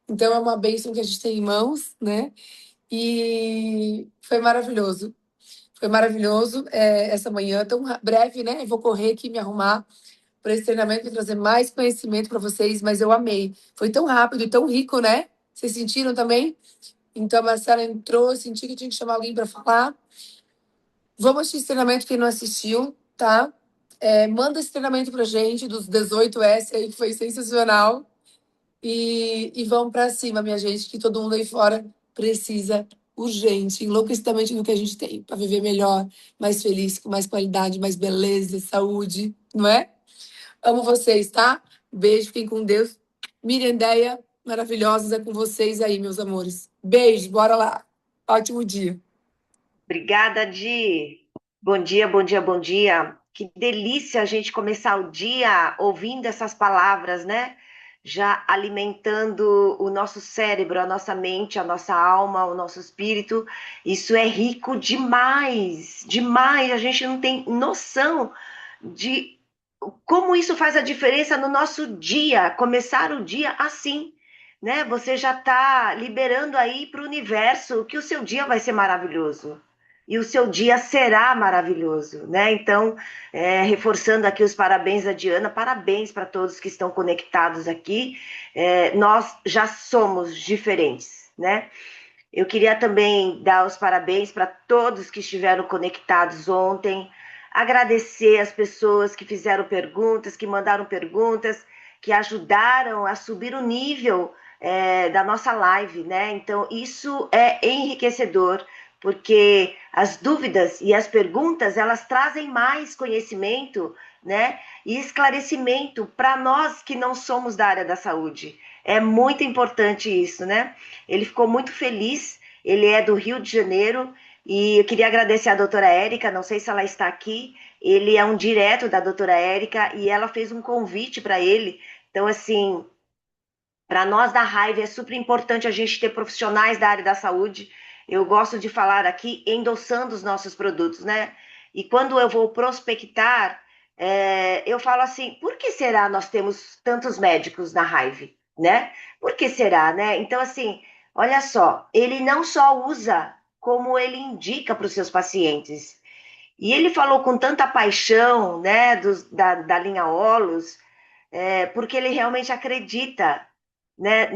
Então é uma bênção que a gente tem em mãos, né? E foi maravilhoso. Foi maravilhoso essa manhã, tão breve, né? Eu vou correr aqui, me arrumar para esse treinamento e trazer mais conhecimento para vocês, mas eu amei. Foi tão rápido e tão rico, né? Vocês sentiram também? Então a Marcela entrou, eu senti que tinha que chamar alguém para falar. Vamos assistir esse treinamento quem não assistiu, tá? Manda esse treinamento pra gente dos 18S aí, que foi sensacional. E vamos para cima, minha gente, que todo mundo aí fora precisa urgente, enlouquecidamente do que a gente tem, para viver melhor, mais feliz, com mais qualidade, mais beleza, saúde, não é? Amo vocês, tá? Beijo, fiquem com Deus. Miriam, Deia, maravilhosas, é com vocês aí, meus amores. Beijo, bora lá. Ótimo dia. Obrigada, Di. Bom dia, bom dia, bom dia. Que delícia a gente começar o dia ouvindo essas palavras, né? Já alimentando o nosso cérebro, a nossa mente, a nossa alma, o nosso espírito. Isso é rico demais, demais. A gente não tem noção de como isso faz a diferença no nosso dia, começar o dia assim, né? Você já está liberando aí para o universo que o seu dia vai ser maravilhoso. E o seu dia será maravilhoso, né? Então, reforçando aqui os parabéns da Diana, parabéns para todos que estão conectados aqui. Nós já somos diferentes, né? Eu queria também dar os parabéns para todos que estiveram conectados ontem, agradecer as pessoas que fizeram perguntas, que mandaram perguntas, que ajudaram a subir o nível da nossa live, né? Então, isso é enriquecedor, porque as dúvidas e as perguntas, elas trazem mais conhecimento, né? E esclarecimento para nós que não somos da área da saúde. É muito importante isso, né? Ele ficou muito feliz, ele é do Rio de Janeiro, e eu queria agradecer a doutora Érica, não sei se ela está aqui, ele é um direto da doutora Érica, e ela fez um convite para ele, então assim, para nós da Raiva é super importante a gente ter profissionais da área da saúde, eu gosto de falar aqui endossando os nossos produtos, né? E quando eu vou prospectar, eu falo assim, por que será nós temos tantos médicos na Raiva? né? Por que será, né? Então, assim, olha só, ele não só usa, como ele indica para os seus pacientes. E ele falou com tanta paixão, né, da linha Olus, porque ele realmente acredita, né,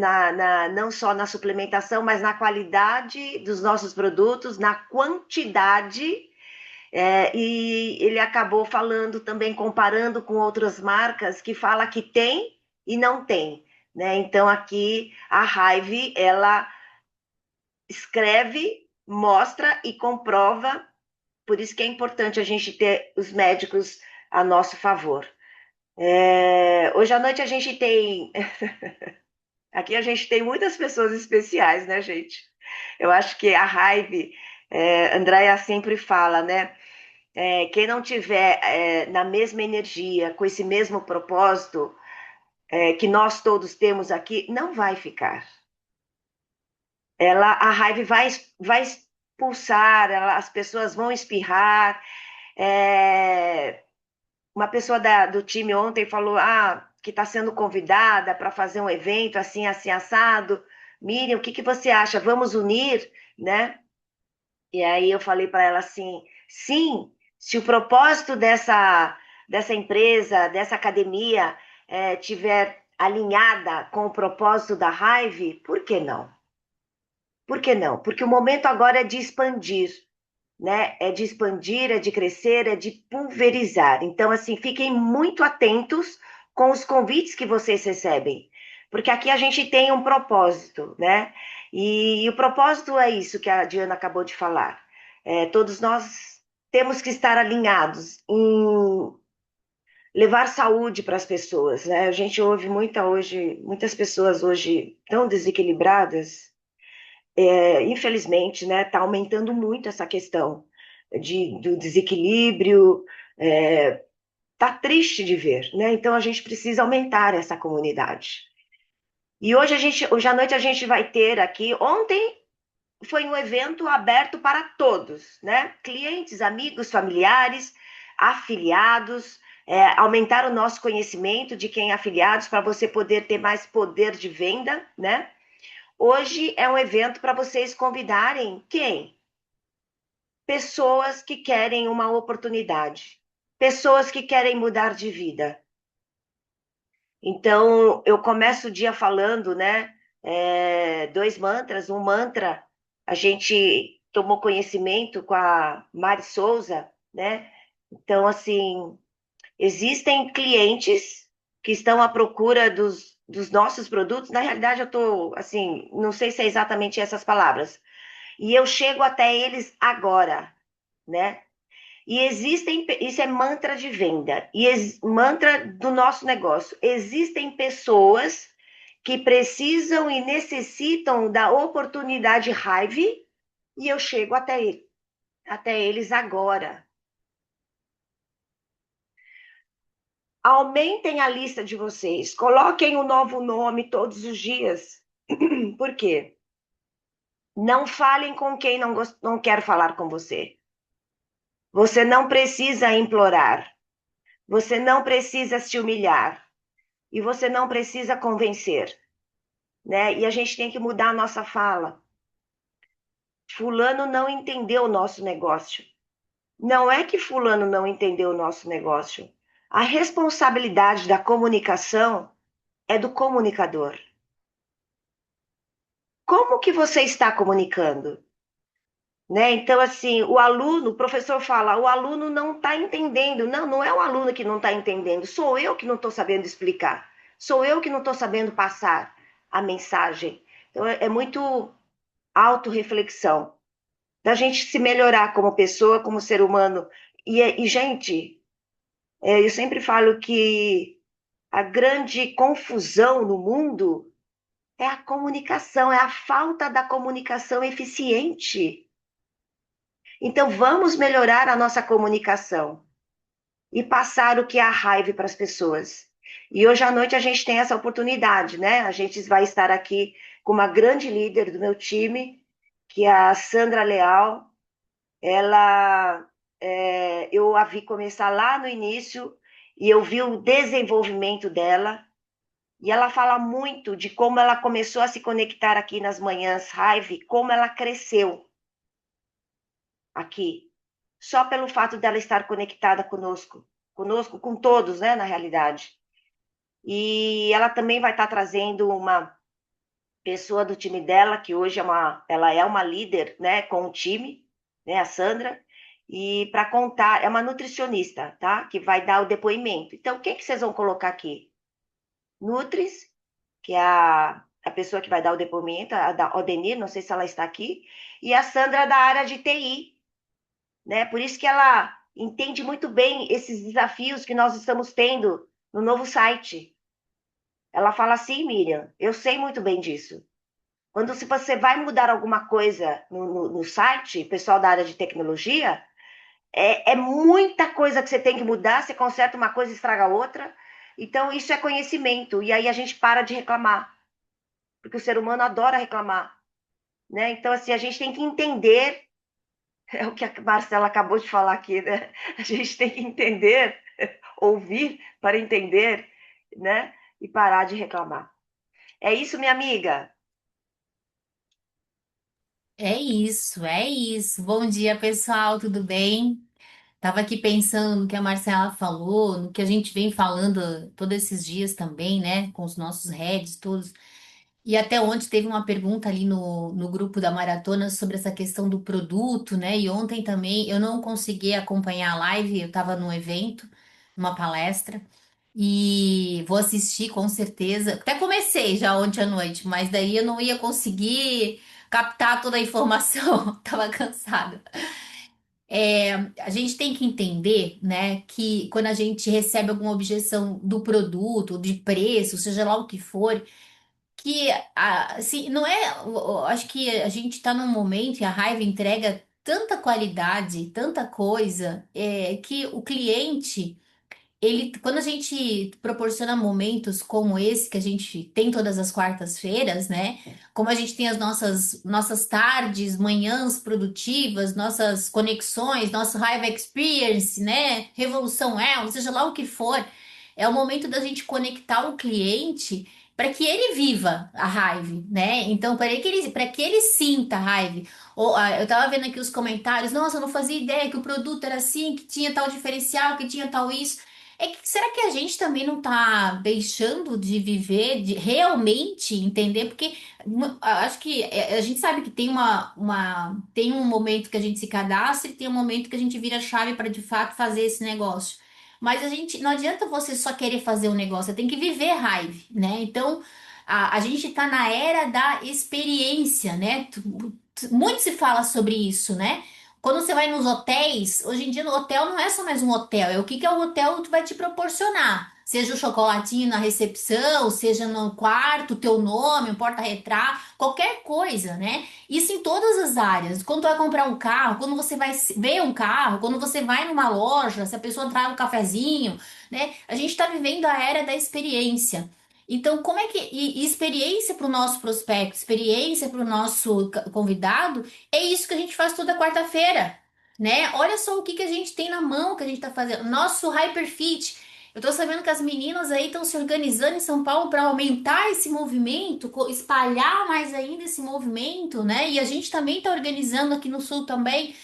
não só na suplementação, mas na qualidade dos nossos produtos, na quantidade, e ele acabou falando também, comparando com outras marcas que fala que tem e não tem, né? Então aqui a Hive, ela escreve, mostra e comprova, por isso que é importante a gente ter os médicos a nosso favor. Hoje à noite a gente tem, aqui a gente tem muitas pessoas especiais, né, gente? Eu acho que a Hive, Andréia sempre fala, né? Quem não tiver na mesma energia, com esse mesmo propósito que nós todos temos aqui, não vai ficar. A raiva vai expulsar, as pessoas vão espirrar. Uma pessoa do time ontem falou que está sendo convidada para fazer um evento assim, assim, assado. Miriam, o que você acha? Vamos unir, né? E aí eu falei para ela assim, sim, se o propósito dessa empresa, dessa academia, tiver alinhada com o propósito da Hive, por que não? Por que não? Porque o momento agora é de expandir, né? É de expandir, é de crescer, é de pulverizar. Então, assim, fiquem muito atentos com os convites que vocês recebem, porque aqui a gente tem um propósito, né? E o propósito é isso que a Diana acabou de falar. Todos nós temos que estar alinhados em levar saúde para as pessoas, né? A gente ouve muitas pessoas hoje tão desequilibradas, infelizmente, né, está aumentando muito essa questão do desequilíbrio, tá triste de ver, né? Então a gente precisa aumentar essa comunidade. E hoje à noite a gente vai ter aqui, ontem foi um evento aberto para todos, né? Clientes, amigos, familiares, afiliados, aumentar o nosso conhecimento de quem é afiliados para você poder ter mais poder de venda, né? Hoje é um evento para vocês convidarem quem? Pessoas que querem uma oportunidade, pessoas que querem mudar de vida. Então, eu começo o dia falando, né? Dois mantras. Um mantra, a gente tomou conhecimento com a Mari Souza, né? Então, assim, existem clientes que estão à procura dos nossos produtos. Na realidade, eu estou, assim, não sei se é exatamente essas palavras. E eu chego até eles agora, né? E existem, isso é mantra de venda, e mantra do nosso negócio. Existem pessoas que precisam e necessitam da oportunidade Hive, e eu chego até eles agora. Aumentem a lista de vocês, coloquem um novo nome todos os dias. Por quê? Não falem com quem não quer falar com você. Você não precisa implorar. Você não precisa se humilhar. E você não precisa convencer, né? E a gente tem que mudar a nossa fala. Fulano não entendeu o nosso negócio. Não é que fulano não entendeu o nosso negócio. A responsabilidade da comunicação é do comunicador. Como que você está comunicando? Né? Então, assim, o professor fala, o aluno não está entendendo. Não, não é o aluno que não está entendendo, sou eu que não estou sabendo explicar. Sou eu que não estou sabendo passar a mensagem. Então, é muito autorreflexão, da gente se melhorar como pessoa, como ser humano. Gente, eu sempre falo que a grande confusão no mundo é a comunicação, é a falta da comunicação eficiente. Então, vamos melhorar a nossa comunicação e passar o que é a raiva para as pessoas. E hoje à noite a gente tem essa oportunidade, né? A gente vai estar aqui com uma grande líder do meu time, que é a Sandra Leal. Eu a vi começar lá no início e eu vi o desenvolvimento dela. E ela fala muito de como ela começou a se conectar aqui nas manhãs Hive, como ela cresceu aqui, só pelo fato dela estar conectada conosco, com todos, né, na realidade. E ela também vai estar trazendo uma pessoa do time dela, que hoje ela é uma líder, né, com o time, né, a Sandra, e para contar, é uma nutricionista, tá, que vai dar o depoimento. Então, quem que vocês vão colocar aqui? Nutris, que é a pessoa que vai dar o depoimento, a da Odenir, não sei se ela está aqui, e a Sandra da área de TI, né? Por isso que ela entende muito bem esses desafios que nós estamos tendo no novo site. Ela fala assim, Miriam, eu sei muito bem disso. Quando se você vai mudar alguma coisa no site, pessoal da área de tecnologia, é muita coisa que você tem que mudar, você conserta uma coisa e estraga outra. Então, isso é conhecimento. E aí a gente para de reclamar, porque o ser humano adora reclamar, né? Então, assim, a gente tem que entender, é o que a Marcela acabou de falar aqui, né? A gente tem que entender, ouvir para entender, né? E parar de reclamar. É isso, minha amiga? É isso, é isso. Bom dia, pessoal, tudo bem? Tava aqui pensando no que a Marcela falou, no que a gente vem falando todos esses dias também, né, com os nossos heads todos. E até ontem teve uma pergunta ali no grupo da maratona sobre essa questão do produto, né? E ontem também eu não consegui acompanhar a live, eu estava num evento, numa palestra, e vou assistir com certeza. Até comecei já ontem à noite, mas daí eu não ia conseguir captar toda a informação, tava cansada. A gente tem que entender, né, que quando a gente recebe alguma objeção do produto, de preço, seja lá o que for, que assim, não é, acho que a gente está num momento e a Raiva entrega tanta qualidade, tanta coisa, que o cliente, ele, quando a gente proporciona momentos como esse que a gente tem todas as quartas-feiras, né? Como a gente tem as nossas tardes, manhãs produtivas, nossas conexões, nosso Raiva Experience, né? Revolução é, seja lá o que for, é o momento da gente conectar o cliente para que ele viva a raiva, né? Então, para que ele sinta a raiva. Eu tava vendo aqui os comentários, nossa, eu não fazia ideia que o produto era assim, que tinha tal diferencial, que tinha tal isso. Será que a gente também não está deixando de viver, de realmente entender? Porque acho que a gente sabe que tem um momento que a gente se cadastra e tem um momento que a gente vira chave para de fato fazer esse negócio. Mas a gente não adianta você só querer fazer o negócio, você tem que viver raiva, né? Então a gente está na era da experiência, né? Muito se fala sobre isso, né? Quando você vai nos hotéis, hoje em dia no hotel não é só mais um hotel, é o que que o hotel vai te proporcionar. Seja o chocolatinho na recepção, seja no quarto, teu nome, um porta-retrato, qualquer coisa, né? Isso em todas as áreas. Quando tu vai comprar um carro, quando você vai ver um carro, quando você vai numa loja, se a pessoa traz um cafezinho, né? A gente está vivendo a era da experiência. Então, como é que. E experiência para o nosso prospecto, experiência para o nosso convidado é isso que a gente faz toda quarta-feira, né? Olha só o que que a gente tem na mão que a gente tá fazendo. Nosso Hyperfit. Eu tô sabendo que as meninas aí estão se organizando em São Paulo para aumentar esse movimento, espalhar mais ainda esse movimento, né? E a gente também tá organizando aqui no Sul também.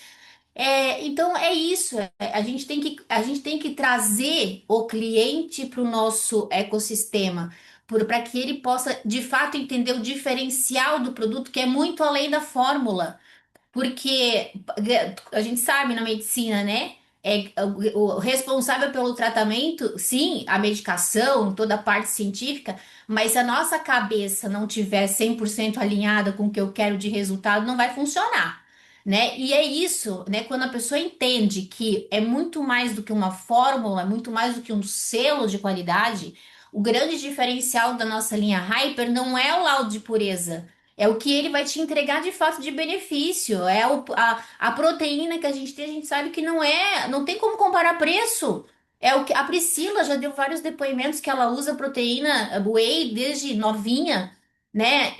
Então é isso. A gente tem que trazer o cliente para o nosso ecossistema, para que ele possa de fato entender o diferencial do produto, que é muito além da fórmula. Porque a gente sabe na medicina, né? O responsável pelo tratamento, sim, a medicação, toda a parte científica, mas se a nossa cabeça não tiver 100% alinhada com o que eu quero de resultado, não vai funcionar, né? E é isso, né? Quando a pessoa entende que é muito mais do que uma fórmula, é muito mais do que um selo de qualidade, o grande diferencial da nossa linha Hyper não é o laudo de pureza. É o que ele vai te entregar de fato de benefício. A proteína que a gente tem, a gente sabe que não tem como comparar preço. É o que a Priscila já deu vários depoimentos que ela usa proteína whey desde novinha, né?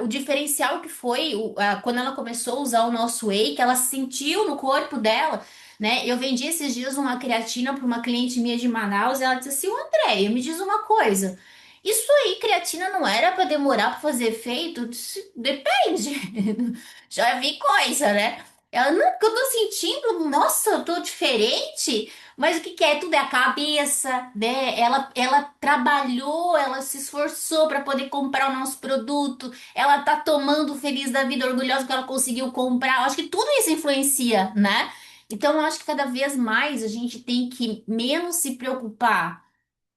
O diferencial que foi quando ela começou a usar o nosso whey, que ela sentiu no corpo dela, né? Eu vendi esses dias uma creatina para uma cliente minha de Manaus, e ela disse assim: "Ô, Andréia, me diz uma coisa. Isso aí, creatina não era para demorar para fazer efeito? Depende. Já vi coisa, né? Ela, não, porque eu tô sentindo, nossa, eu tô diferente. Mas o que que é? Tudo é a cabeça, né? Ela trabalhou, ela se esforçou para poder comprar o nosso produto. Ela tá tomando feliz da vida, orgulhosa que ela conseguiu comprar. Eu acho que tudo isso influencia, né? Então, eu acho que cada vez mais a gente tem que menos se preocupar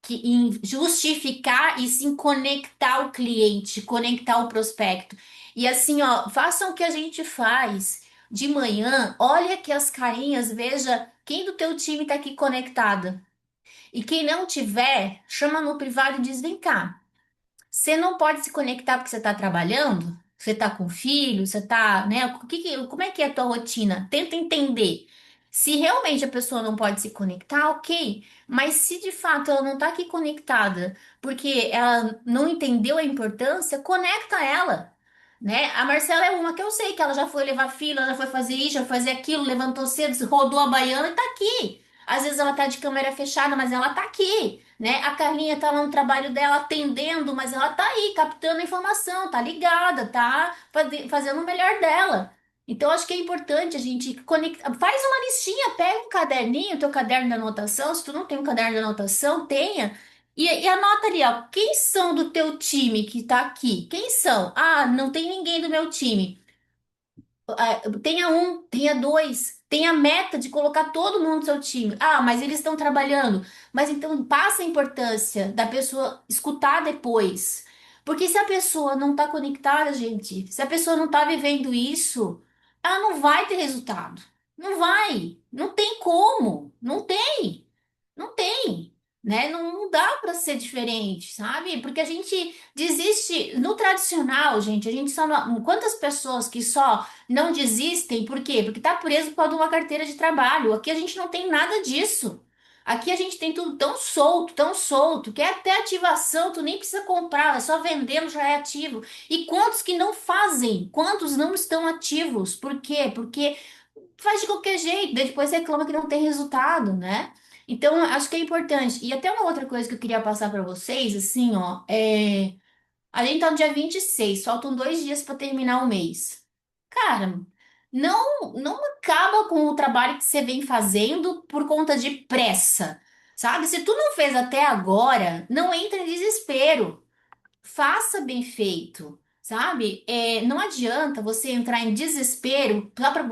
em justificar e sim conectar o cliente, conectar o prospecto. E assim, ó, façam o que a gente faz de manhã, olha aqui as carinhas, veja quem do teu time está aqui conectada. E quem não tiver, chama no privado e diz: vem cá. Você não pode se conectar porque você está trabalhando? Você está com filho? Você está, né? Como é que é a tua rotina? Tenta entender. Se realmente a pessoa não pode se conectar, ok. Mas se de fato ela não está aqui conectada porque ela não entendeu a importância, conecta ela. Né? A Marcela é uma que eu sei que ela já foi levar filho, ela já foi fazer isso, já foi fazer aquilo, levantou cedo, rodou a baiana e tá aqui. Às vezes ela tá de câmera fechada, mas ela tá aqui, né? A Carlinha tá lá no trabalho dela atendendo, mas ela tá aí, captando a informação, tá ligada, tá fazendo o melhor dela. Então, acho que é importante a gente conectar. Faz uma listinha, pega um caderninho, teu caderno de anotação. Se tu não tem um caderno de anotação, tenha. E anota ali, ó, quem são do teu time que tá aqui? Quem são? Ah, não tem ninguém do meu time. Tenha um, tenha dois, tenha a meta de colocar todo mundo no seu time. Ah, mas eles estão trabalhando. Mas então passa a importância da pessoa escutar depois. Porque se a pessoa não está conectada, gente, se a pessoa não está vivendo isso, ela não vai ter resultado. Não vai. Não tem como. Não tem. Não tem. Né? Não dá para ser diferente, sabe? Porque a gente desiste no tradicional, gente. A gente só quantas pessoas que só não desistem, por quê? Porque tá preso por causa de uma carteira de trabalho. Aqui a gente não tem nada disso. Aqui a gente tem tudo tão solto, que é até ativação, tu nem precisa comprar, é só vendendo, já é ativo. E quantos que não fazem? Quantos não estão ativos? Por quê? Porque faz de qualquer jeito, daí depois reclama que não tem resultado, né? Então, acho que é importante. E até uma outra coisa que eu queria passar para vocês, assim, ó, a gente tá no dia 26, faltam 2 dias para terminar o mês. Cara, não acaba com o trabalho que você vem fazendo por conta de pressa, sabe? Se tu não fez até agora, não entra em desespero. Faça bem feito, sabe? Não adianta você entrar em desespero só para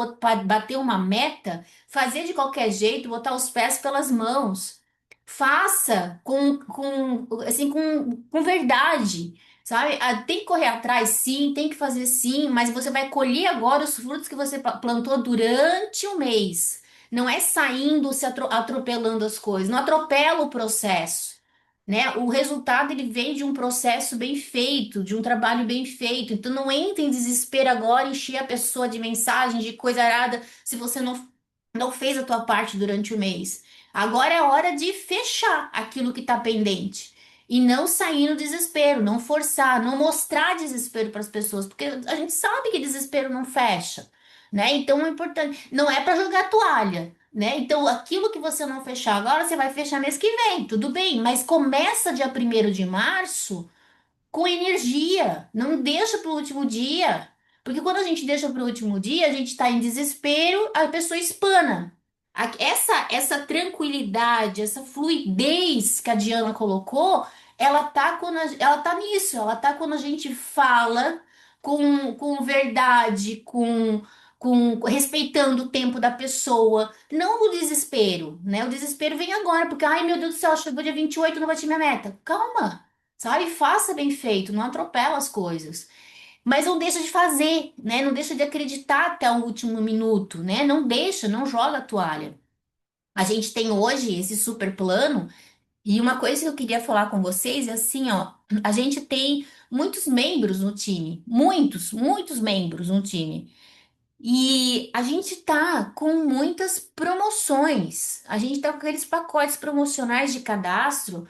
bater uma meta, fazer de qualquer jeito, botar os pés pelas mãos. Faça assim, com verdade, sabe? Tem que correr atrás, sim, tem que fazer sim, mas você vai colher agora os frutos que você plantou durante o mês. Não é saindo, atropelando as coisas. Não atropela o processo, né? O resultado ele vem de um processo bem feito, de um trabalho bem feito. Então não entre em desespero agora, encher a pessoa de mensagem, de coisa arada, se você não fez a tua parte durante o mês. Agora é hora de fechar aquilo que está pendente. E não sair no desespero, não forçar, não mostrar desespero para as pessoas, porque a gente sabe que desespero não fecha, né? Então é importante, não é para jogar toalha, né? Então, aquilo que você não fechar agora, você vai fechar mês que vem, tudo bem, mas começa dia 1º de março com energia, não deixa para o último dia, porque quando a gente deixa para o último dia, a gente está em desespero, a pessoa espana. Essa tranquilidade, essa fluidez que a Diana colocou, ela tá ela tá nisso, ela tá quando a gente fala com verdade, com respeitando o tempo da pessoa, não o desespero, né? O desespero vem agora, porque, ai meu Deus do céu, chegou dia 28, não bati minha meta. Calma, sabe? Faça bem feito, não atropela as coisas. Mas não deixa de fazer, né? Não deixa de acreditar até o último minuto, né? Não deixa, não joga a toalha. A gente tem hoje esse super plano, e uma coisa que eu queria falar com vocês é assim, ó, a gente tem muitos membros no time, muitos membros no time. E a gente tá com muitas promoções. A gente tá com aqueles pacotes promocionais de cadastro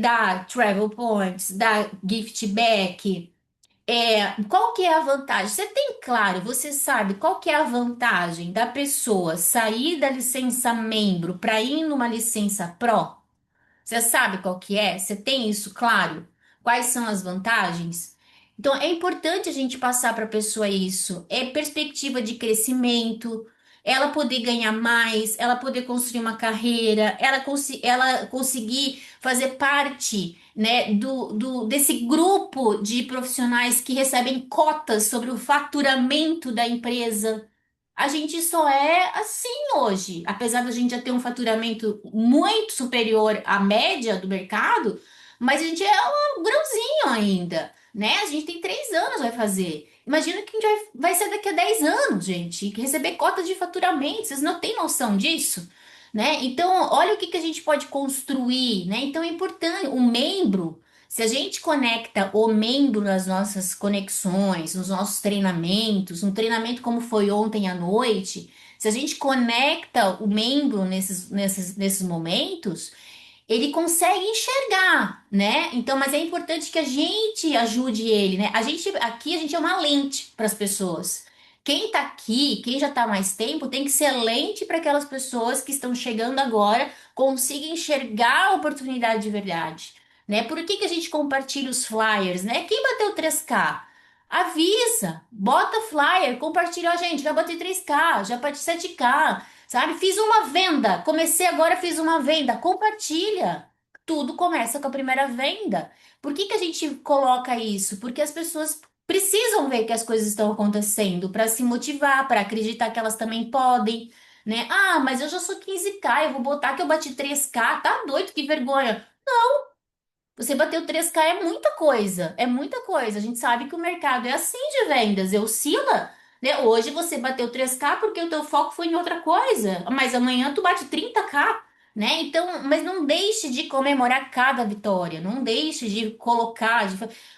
dá travel points, dá gift back. Qual que é a vantagem? Você tem claro, você sabe qual que é a vantagem da pessoa sair da licença membro para ir numa licença pro? Você sabe qual que é? Você tem isso claro? Quais são as vantagens? Então, é importante a gente passar para a pessoa isso. É perspectiva de crescimento, ela poder ganhar mais, ela poder construir uma carreira, ela conseguir fazer parte, né, desse grupo de profissionais que recebem cotas sobre o faturamento da empresa. A gente só é assim hoje. Apesar da gente já ter um faturamento muito superior à média do mercado, mas a gente é um grãozinho ainda, né? A gente tem 3 anos vai fazer. Imagina que a gente vai ser daqui a 10 anos, gente, receber cota de faturamento. Vocês não têm noção disso, né? Então, olha o que que a gente pode construir, né? Então, é importante, o membro, se a gente conecta o membro nas nossas conexões, nos nossos treinamentos, um treinamento como foi ontem à noite, se a gente conecta o membro nesses momentos, ele consegue enxergar, né? Então, mas é importante que a gente ajude ele, né? A gente é uma lente para as pessoas. Quem tá aqui, quem já tá há mais tempo, tem que ser lente para aquelas pessoas que estão chegando agora, consigam enxergar a oportunidade de verdade, né? Por que que a gente compartilha os flyers, né? Quem bateu 3K? Avisa, bota flyer, compartilha, ó, gente, já bati 3K, já bati 7K. Sabe? Fiz uma venda, comecei agora, fiz uma venda, compartilha. Tudo começa com a primeira venda. Por que que a gente coloca isso? Porque as pessoas precisam ver que as coisas estão acontecendo para se motivar, para acreditar que elas também podem, né? Ah, mas eu já sou 15K, eu vou botar que eu bati 3K, tá doido, que vergonha. Você bateu 3K é muita coisa, é muita coisa. A gente sabe que o mercado é assim de vendas, oscila, né? Hoje você bateu 3K porque o teu foco foi em outra coisa, mas amanhã tu bate 30K, né? Então, mas não deixe de comemorar cada vitória, não deixe de colocar,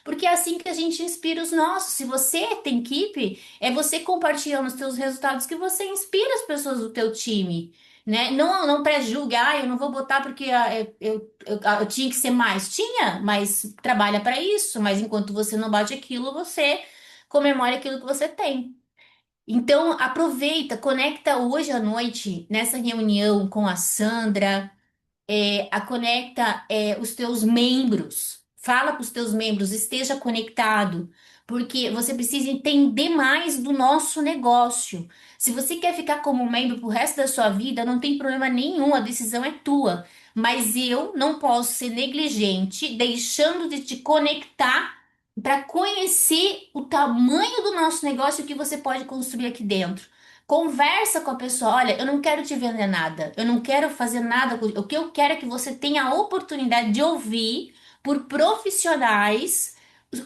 porque é assim que a gente inspira os nossos. Se você tem equipe, é você compartilhando os teus resultados que você inspira as pessoas do teu time. Né? Não pré-julgue, eu não vou botar porque eu tinha que ser mais. Tinha, mas trabalha para isso. Mas enquanto você não bate aquilo, você comemora aquilo que você tem. Então, aproveita, conecta hoje à noite nessa reunião com a Sandra, conecta os teus membros. Fala para os teus membros, esteja conectado, porque você precisa entender mais do nosso negócio. Se você quer ficar como membro pro resto da sua vida, não tem problema nenhum, a decisão é tua. Mas eu não posso ser negligente, deixando de te conectar para conhecer o tamanho do nosso negócio e o que você pode construir aqui dentro. Conversa com a pessoa, olha, eu não quero te vender nada, eu não quero fazer nada, o que eu quero é que você tenha a oportunidade de ouvir por profissionais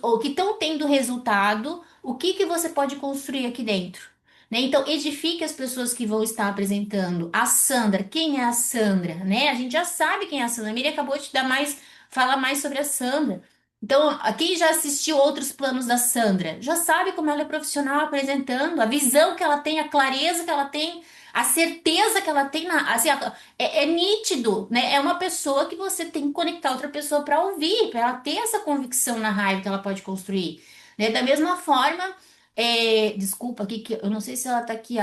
ou que estão tendo resultado, o que que você pode construir aqui dentro, né? Então, edifique as pessoas que vão estar apresentando. A Sandra, quem é a Sandra, né? A gente já sabe quem é a Sandra. A Miriam acabou de dar mais, falar mais sobre a Sandra. Então, quem já assistiu outros planos da Sandra, já sabe como ela é profissional apresentando, a visão que ela tem, a clareza que ela tem, a certeza que ela tem, assim, é nítido, né? É uma pessoa que você tem que conectar outra pessoa para ouvir, para ela ter essa convicção na raiva que ela pode construir, né? Da mesma forma, desculpa aqui, que eu não sei se ela tá aqui,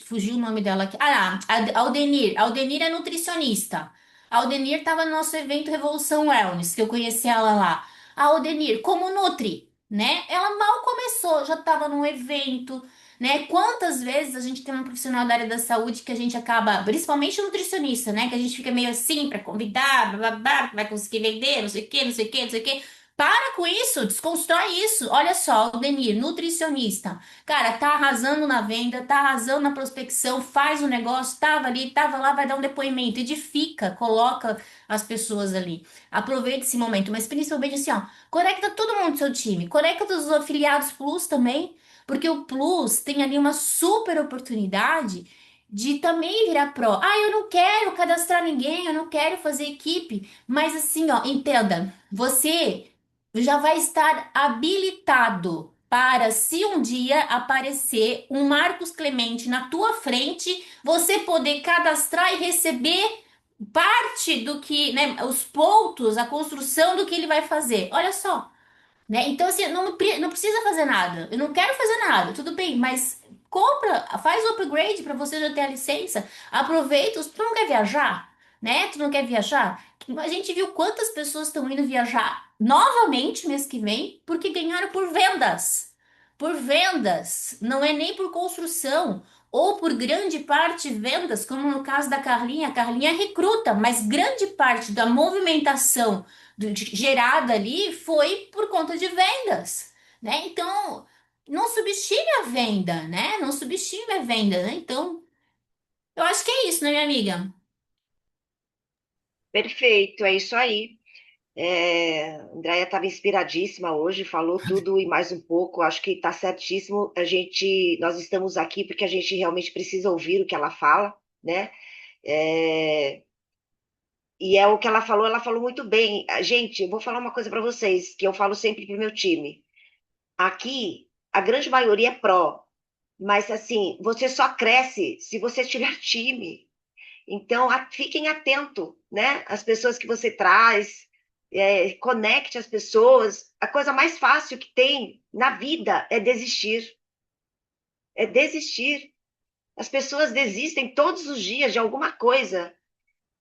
fugiu o nome dela aqui. Aldenir. Aldenir é nutricionista. A Aldenir estava no nosso evento Revolução Wellness, que eu conheci ela lá. A Aldenir, como Nutri, né? Ela mal começou, já estava num evento, né? Quantas vezes a gente tem um profissional da área da saúde que a gente acaba, principalmente nutricionista, né? Que a gente fica meio assim para convidar, blá, blá, blá, vai conseguir vender, não sei o quê, não sei o quê, não sei o quê. Para com isso, desconstrói isso. Olha só, Aldenir, nutricionista. Cara, tá arrasando na venda, tá arrasando na prospecção, faz o negócio, tava ali, tava lá, vai dar um depoimento, edifica, coloca as pessoas ali. Aproveita esse momento, mas principalmente assim, ó, conecta todo mundo do seu time, conecta os afiliados Plus também, porque o Plus tem ali uma super oportunidade de também virar pro. Eu não quero cadastrar ninguém, eu não quero fazer equipe, mas assim, ó, entenda, você já vai estar habilitado para, se um dia aparecer um Marcos Clemente na tua frente, você poder cadastrar e receber parte do que, né, os pontos, a construção do que ele vai fazer. Olha só, né? Então, assim, não precisa fazer nada. Eu não quero fazer nada, tudo bem, mas compra, faz o upgrade para você já ter a licença. Aproveita, tu não quer viajar? né? Tu não quer viajar? A gente viu quantas pessoas estão indo viajar novamente mês que vem porque ganharam por vendas. Por vendas, não é nem por construção, ou por grande parte vendas, como no caso da Carlinha. A Carlinha recruta, mas grande parte da movimentação gerada ali foi por conta de vendas, né? Então, não subestime a venda, né? Não subestime a venda, né? Então, eu acho que é isso, né, minha amiga? Perfeito, é isso aí. A Andrea estava inspiradíssima hoje, falou tudo e mais um pouco. Acho que está certíssimo. Nós estamos aqui porque a gente realmente precisa ouvir o que ela fala, né? É, e é o que ela falou muito bem. Gente, eu vou falar uma coisa para vocês, que eu falo sempre para o meu time. Aqui, a grande maioria é pró, mas assim, você só cresce se você tiver time. Então, fiquem atentos, né? As pessoas que você traz, conecte as pessoas. A coisa mais fácil que tem na vida é desistir. É desistir. As pessoas desistem todos os dias de alguma coisa.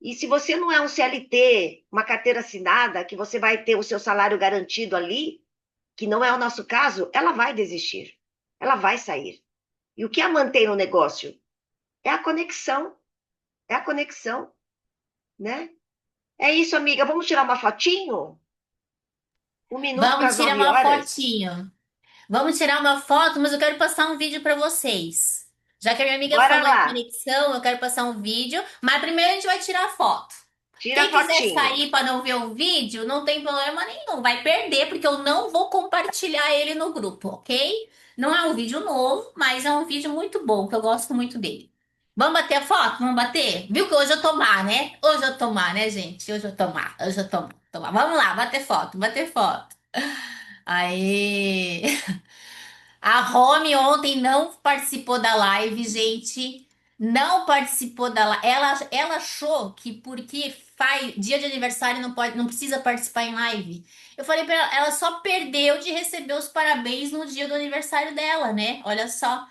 E se você não é um CLT, uma carteira assinada, que você vai ter o seu salário garantido ali, que não é o nosso caso, ela vai desistir. Ela vai sair. E o que a mantém no negócio? É a conexão. É a conexão, né? É isso, amiga. Vamos tirar uma fotinho? 1 minuto para Vamos as tirar 9 uma horas? fotinho. Vamos tirar uma foto, mas eu quero passar um vídeo para vocês. Já que a minha amiga Bora falou em lá. conexão, eu quero passar um vídeo, mas primeiro a gente vai tirar a foto. Tira a Quem quiser fotinho. sair para não ver o vídeo, não tem problema nenhum, vai perder, porque eu não vou compartilhar ele no grupo, ok? Não é um vídeo novo, mas é um vídeo muito bom, que eu gosto muito dele. Vamos bater a foto? Vamos bater? Viu que hoje eu tô má, né? Hoje eu tô má, né, gente? Hoje eu tô má, hoje eu tô má. Tô má. Vamos lá, bater foto, bater foto. Aí. A Romy ontem não participou da live, gente. Não participou da live. Ela achou que porque faz dia de aniversário não pode, não precisa participar em live. Eu falei pra ela, ela só perdeu de receber os parabéns no dia do aniversário dela, né? Olha só.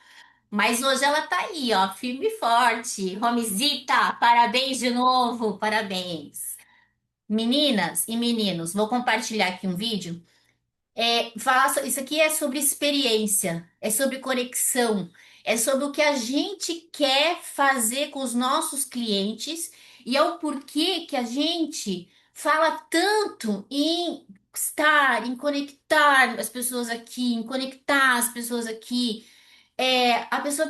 Mas hoje ela tá aí, ó, firme e forte. Romizita, parabéns de novo, parabéns. Meninas e meninos, vou compartilhar aqui um vídeo. Isso aqui é sobre experiência, é sobre conexão, é sobre o que a gente quer fazer com os nossos clientes e é o porquê que a gente fala tanto em estar, em conectar as pessoas aqui, em conectar as pessoas aqui. A pessoa,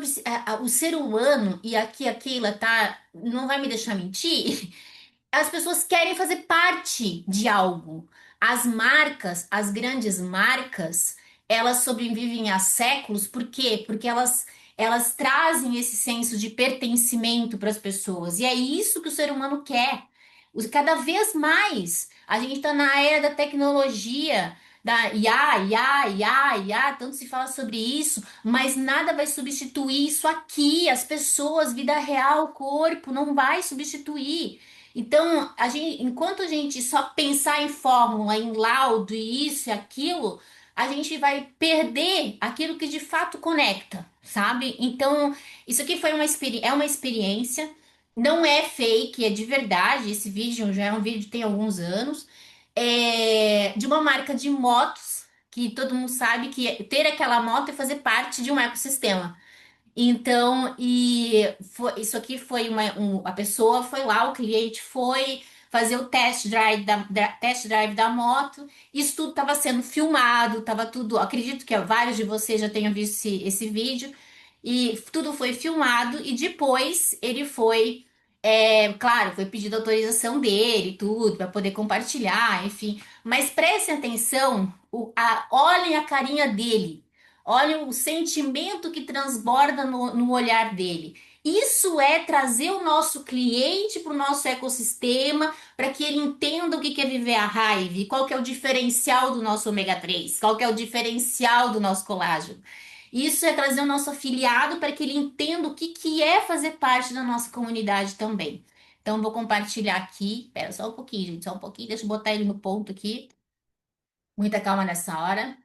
o ser humano, e aqui a Keila tá, não vai me deixar mentir. As pessoas querem fazer parte de algo. As marcas, as grandes marcas, elas sobrevivem há séculos, por quê? Porque elas trazem esse senso de pertencimento para as pessoas. E é isso que o ser humano quer. Cada vez mais. A gente está na era da tecnologia, da IA, tanto se fala sobre isso, mas nada vai substituir isso aqui. As pessoas, vida real, corpo, não vai substituir. Então, enquanto a gente só pensar em fórmula, em laudo e isso e aquilo, a gente vai perder aquilo que de fato conecta, sabe? Então, isso aqui é uma experiência, não é fake, é de verdade. Esse vídeo já é um vídeo que tem alguns anos, de uma marca de motos, que todo mundo sabe que ter aquela moto é fazer parte de um ecossistema. Então, isso aqui foi a pessoa foi lá, o cliente foi fazer o test drive da moto. Isso tudo estava sendo filmado, estava tudo. Acredito que vários de vocês já tenham visto esse vídeo. E tudo foi filmado e depois ele foi, claro, foi pedido autorização dele, e tudo, para poder compartilhar, enfim. Mas prestem atenção, olhem a carinha dele. Olha o sentimento que transborda no olhar dele. Isso é trazer o nosso cliente para o nosso ecossistema, para que ele entenda o que é viver a raiva, qual que é o diferencial do nosso ômega 3, qual que é o diferencial do nosso colágeno. Isso é trazer o nosso afiliado para que ele entenda o que é fazer parte da nossa comunidade também. Então, vou compartilhar aqui. Espera só um pouquinho, gente, só um pouquinho. Deixa eu botar ele no ponto aqui. Muita calma nessa hora.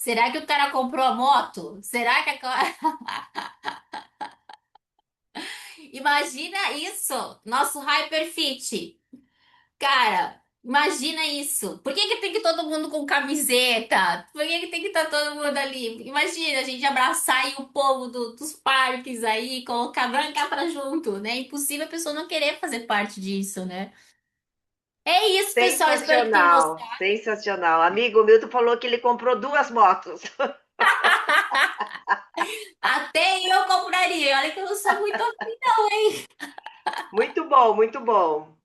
Será que o cara comprou a moto? Será que Imagina isso, nosso Hyperfit. Cara, imagina isso. Por que que tem que todo mundo com camiseta? Por que que tem que estar todo mundo ali? Imagina a gente abraçar aí o povo dos parques aí, colocar branca pra junto, né? Impossível a pessoa não querer fazer parte disso, né? É isso, pessoal. Espero que tenham Sensacional, gostado. sensacional. Amigo o Milton falou que ele comprou duas motos. Até eu compraria. Olha que eu não sou muito afim, não, hein? Muito bom, muito bom.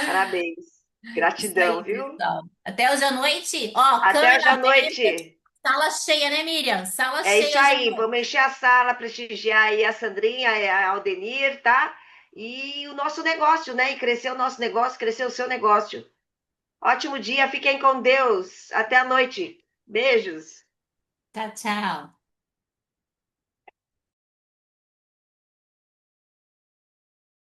Parabéns. Isso Gratidão, aí, viu? pessoal. Até hoje à noite. Ó, Até câmera hoje à aberta, noite. sala cheia, né, Miriam? Sala É isso cheia hoje à aí. noite. Vamos encher a sala, prestigiar aí a Sandrinha, a Aldenir, tá? E o nosso negócio, né? E crescer o nosso negócio, crescer o seu negócio. Ótimo dia, fiquem com Deus. Até a noite. Beijos. Tchau, tchau.